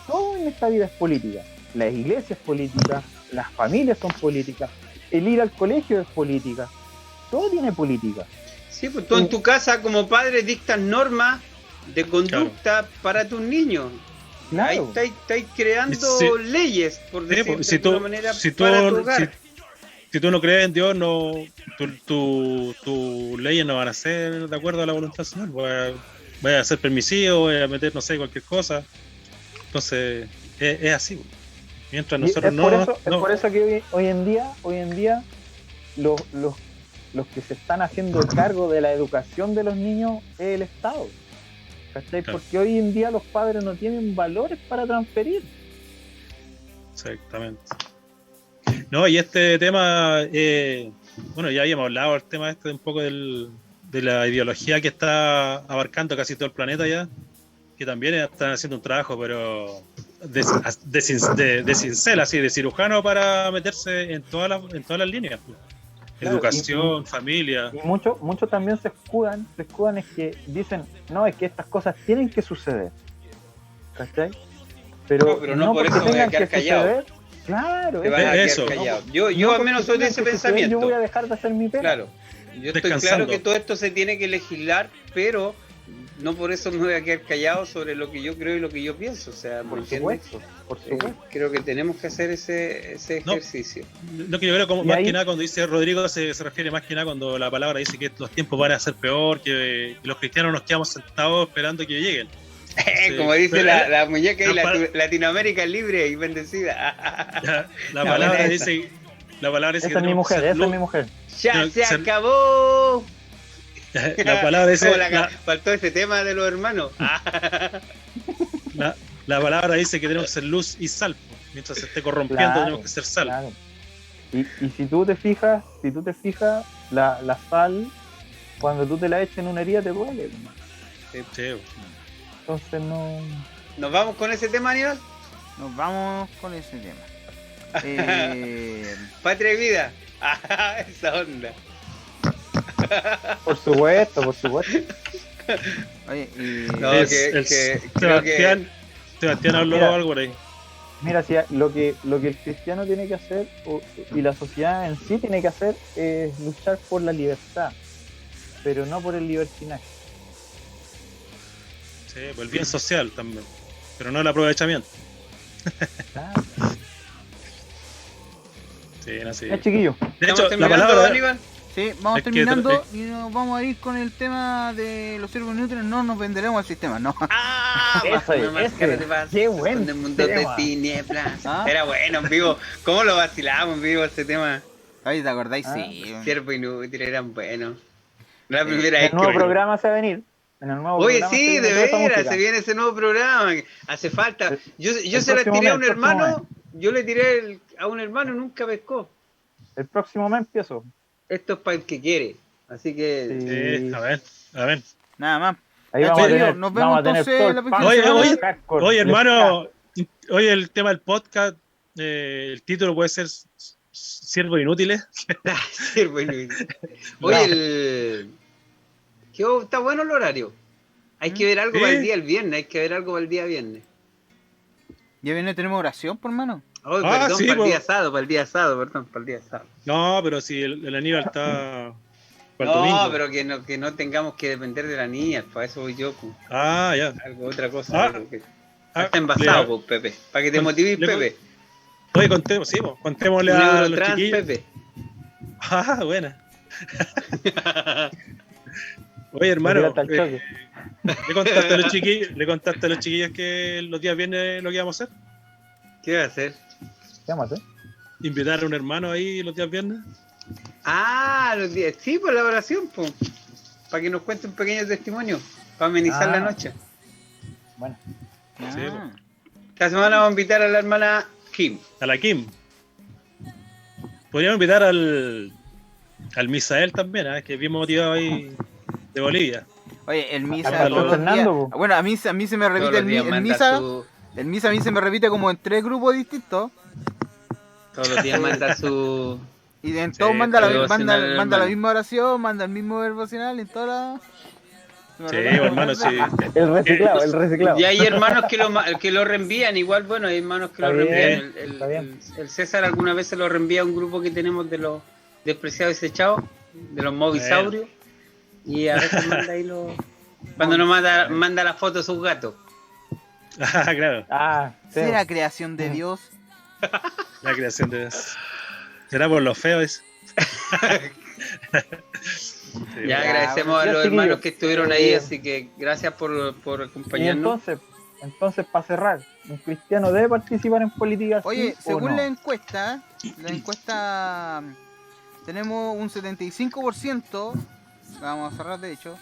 todo en esta vida es política. La iglesia es política, las familias son políticas, el ir al colegio es política, todo tiene política.
Sí, pues tú en tu casa como padre dictas normas de conducta para tus niños.
Claro.
Ahí estáis creando leyes, por decirlo de alguna manera, para tu hogar.
Si tú no crees en Dios, tus leyes no van a ser de acuerdo a la voluntad del Señor. Vaya a ser permisivo, vaya a meter, no sé, cualquier cosa. Entonces, es así. Mientras nosotros
es por eso que hoy en día los que se están haciendo cargo de la educación de los niños es el Estado. ¿Cachai? Claro. Porque hoy en día los padres no tienen valores para transferir.
Exactamente. No, y este tema, bueno, ya habíamos hablado del tema un poco de la ideología que está abarcando casi todo el planeta ya, que también están haciendo un trabajo, pero de cincel, así, de cirujano para meterse en todas las líneas. Claro, educación, familia.
Y muchos también se escudan es que dicen, no, es que estas cosas tienen que suceder. ¿Cachai? Pero
no por eso voy a quedar callado.
Claro,
te vas a quedar
eso.
callado. Yo al menos soy de ese pensamiento.
Yo voy a dejar de hacer mi pega.
Claro, yo estoy
Descansando.
claro que todo esto se tiene que legislar, pero no por eso me voy a quedar callado sobre lo que yo creo y lo que yo pienso. O sea, ¿me
Por
entiendes?
supuesto, por supuesto.
Creo que tenemos que hacer ese
No.
ejercicio.
Lo que yo creo, como
Y
más
ahí-
que nada, cuando dice Rodrigo, se refiere más que nada cuando la palabra dice que los tiempos van a ser peor, que los cristianos nos quedamos sentados esperando que lleguen. Sí,
Como dice
pero
la muñeca y
la pa-
Latinoamérica libre y bendecida.
La
No,
palabra
buena
dice. La palabra dice
Esa es mi
tenemos que
mujer,
ser
esa es
luz.
mi mujer.
¡Ya
No,
se
ser-
acabó!
La palabra dice.
Como faltó ese tema de los hermanos.
La palabra dice que tenemos que ser luz y sal. Mientras se esté corrompiendo,
Claro,
tenemos que ser sal.
Claro. Y si tú te fijas, la sal, cuando tú te la echas en una herida te duele, hermano.
Sí.
Entonces no.
¿Nos vamos con ese tema, Aníbal?
Nos vamos con ese tema.
Patria y vida. Esa onda.
Por supuesto, por supuesto.
Oye,
No, creo que
Sebastián habló
Mira.
algo por ahí.
Mira, si lo que el cristiano tiene que hacer y la sociedad en sí tiene que hacer es luchar por la libertad, pero no por el libertinaje.
Sí, pues el bien social también. Pero no el aprovechamiento.
Claro.
Sí, no, sí.
Ya, chiquillo.
De hecho,
¿Estamos
la
terminando,
palabra.
Aníbal?
sí, vamos
Es que
terminando y nos vamos a ir con el tema de los siervos inútiles. No nos venderemos al sistema, no.
Ese,
Una máscara de paz,
qué buen
donde el mundo de
tema.
tinieblas.
¿Ah?
Era bueno en vivo. ¿Cómo lo vacilamos en vivo ese tema?
Ay, ¿te acordáis?
Ah,
Sí.
Siervo inútil, eran buenos. La primera
El
vez
nuevo
que
programa se va a venir. En el nuevo
Oye,
programa
sí,
se viene
de
toda esa
veras,
música.
se viene ese nuevo programa. Hace falta. Yo
El
se la
próximo
tiré a
mes,
un
el próximo
hermano. Yo le tiré a un hermano y nunca pescó.
El próximo mes empiezo.
Esto es para el que quiere. Así que.
Sí.
Sí, a ver.
Nada más.
Ahí
Ya,
vamos a
chiquillos,
tener,
nos
vamos a
vemos
tener
entonces
todo el
la
pan
próxima
Oye,
de
oye,
hardcore,
Oye,
de
hermano, hoy el tema del podcast, el título puede ser Siervos Inútiles.
Siervo inútil. Oye, está bueno el horario. Hay que ver algo
Sí.
para el día del viernes. Hay que ver algo para el día viernes.
Ya viene, tenemos oración, por mano.
Oh,
Ah,
perdón,
sí,
para
po.
el día sábado, para el día sábado, perdón, para el día sábado.
No, pero si el Aníbal está para el
No,
domingo.
pero que no tengamos que depender de la niña, para eso voy yo, pues.
Ah, ya.
Algo, otra cosa.
Ah.
algo que-
Ah,
está envasado,
le-
pues, Pepe. Para que te motives,
le-
Pepe.
Oye, contemos, sí, po, contémosle
Un
a los
Eurotrans,
chiquillos.
Pepe.
Ah, buena. Oye, hermano,
Hasta el choque.
¿le contaste a los chiquillos que los días viernes lo que íbamos a hacer?
¿Qué va a hacer?
¿Qué vamos a hacer?
¿Invitar a un hermano ahí los días viernes?
Ah, los días. Sí, por la oración, pues. Para que nos cuente un pequeño testimonio. Para amenizar la noche.
Bueno,
Sí,
Ah.
Esta semana vamos a invitar a la hermana Kim.
A la Kim. Podríamos invitar al Misael también, que es bien motivado ahí de Bolivia.
Oye, el misa
Pastor
todos los días.
Fernando, po.
Bueno, a mí se me
Todos
repite
los
el
días manda
misa.
su.
El misa a mí se me repite como en 3 grupos distintos.
Todos los días manda su.
Y en
Sí,
todos manda la
devocional,
manda la
hermano.
misma oración, manda el mismo devocional en todas las.
Sí, hermano, sí.
el reciclado.
Y hay hermanos que lo reenvían, igual, bueno, hay hermanos que
Está
lo
bien,
reenvían.
está bien.
El César alguna vez se lo reenvía a un grupo que tenemos de los despreciados y desechados, de los movisaurios, y a veces manda ahí los. Cuando nos manda la foto de sus gatos.
Ah, claro,
Ah, sí.
¿Será creación de Dios?
la creación de Dios. Será por los feos. Sí,
Ya
bueno.
agradecemos a
ya,
los
chiquillos.
hermanos que estuvieron ahí, así que gracias por
Y
acompañarnos.
entonces, para cerrar, ¿un cristiano debe participar en política?
Oye,
sí o
según
no?
la encuesta tenemos un 75%, vamos a cerrar de hecho,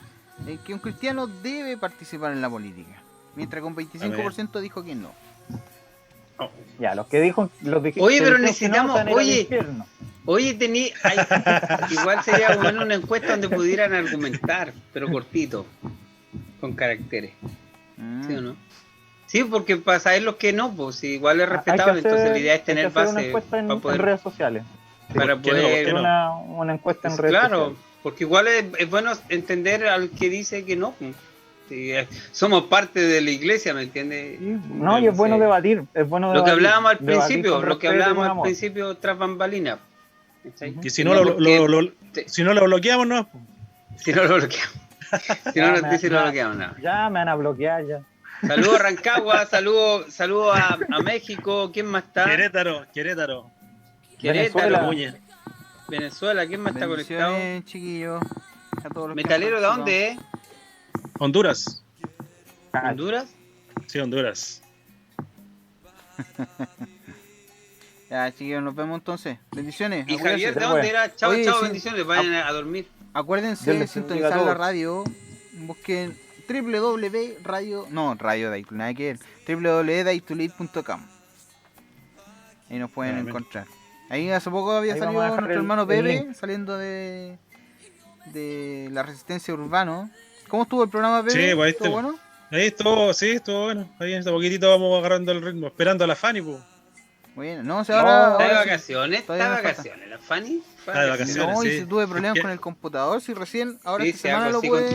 en que un cristiano debe participar en la política, mientras que un 25% dijo que no.
Ya, los que dijo,
Oye, pero
que no
necesitamos-
están en el
oye.
infierno.
Oye, igual sería bueno una encuesta donde pudieran argumentar, pero cortito, con caracteres,
Mm.
¿sí o no? Sí, porque para saber los que no, pues igual es
Hay que
respetable, entonces la idea es
hay
tener
que hacer una
base
encuesta en,
para
en
poder...
redes sociales.
para
¿Por qué no? ¿Por
poder
qué no?
Una encuesta en redes
Claro,
sociales.
porque igual es bueno entender al que dice que no, pues. Sí, somos parte de la iglesia, ¿me entiendes?
Sí, no, y es bueno debatir, es bueno
lo que
debatir,
hablábamos al
debatir
principio,
con
lo que
respeto y con
hablábamos al
amor.
principio tras bambalinas. ¿Cachai?
Y si no lo bloqueamos, no.
Si no lo bloqueamos. Si no nos dicen, lo bloqueamos, no.
Ya me van a bloquear, ya.
Saludos a Rancagua, saludos a México. ¿Quién más está?
Querétaro.
Venezuela, ¿quién más está conectado?
Bendiciones, chiquillos. A todos los que
¿Metalero de
han
dónde es?
Honduras.
¿Honduras?
Sí, Honduras.
Ya, chiquillos, nos vemos entonces. Bendiciones.
¿Y
acuérdense.
Javier de dónde era? Chao,
Oye,
chao,
sí.
bendiciones. Vayan a dormir.
Acuérdense
Dios
de
les bendiga a
sintonizar la
todos.
radio. Busquen www.daytulit.com. Ahí nos pueden encontrar. Ahí hace poco había
Ahí
salido
vamos a dejar
nuestro hermano
el
Pepe,
link.
saliendo de la Resistencia Urbano. ¿Cómo estuvo el programa, Pepe?
Sí, pues ahí
¿Estuvo
está.
bueno?
Ahí estuvo bueno. Ahí en este poquitito vamos agarrando el ritmo, esperando a la Fanny, pues.
Bueno, no, o sea, ahora...
¿Está de
ahora sí.
vacaciones?
Todavía
¿Está de
me falta.
vacaciones la Fanny?
Está de vacaciones.
No, y
sí.
si tuve problemas
¿Qué?
con el computador, si recién, ahora
Sí,
esta
sí,
semana
algo
lo
así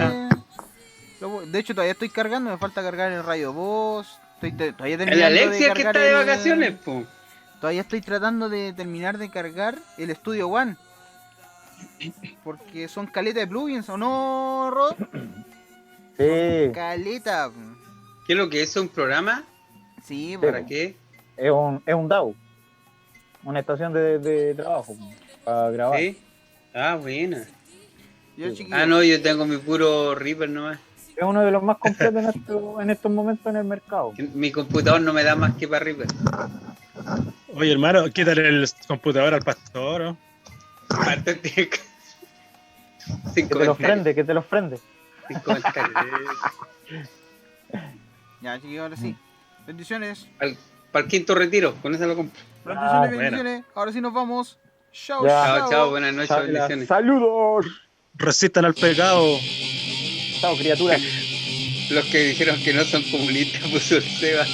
pude... De hecho, todavía estoy cargando, me falta cargar el Radio Voz. Todavía
El
terminando
Alexia
de
que
cargar
está de vacaciones, po.
Todavía estoy tratando de terminar de cargar el Studio One. Porque son caleta de plugins, ¿o no, Rod?
Sí,
Caleta.
¿Qué es lo que es un programa?
Sí,
¿Para qué?
es un DAW, una estación de trabajo para grabar.
¿Sí? Ah, buena.
Yo,
Sí.
chiquillo,
Ah, no, yo tengo mi puro Reaper nomás.
Es uno de los más completos en estos momentos en el mercado.
Mi computador no me da más que para Reaper.
Oye, hermano, quítale el computador al pastor, ¿no?
Aparte tiene que- Sin
Que te los
comentarios.
prende, que te los prende.
Sin comentarios.
ya, chiquillo, ahora sí. Bendiciones.
Para el quinto retiro, con eso lo compro.
Bendiciones,
bueno.
bendiciones. Ahora sí nos vamos. Chao,
Ya.
Chao, chao, buenas noches, bendiciones.
Saludos.
Resistan al pecado.
Chao, criaturas.
Los que dijeron que no son comunistas, puso el Seba.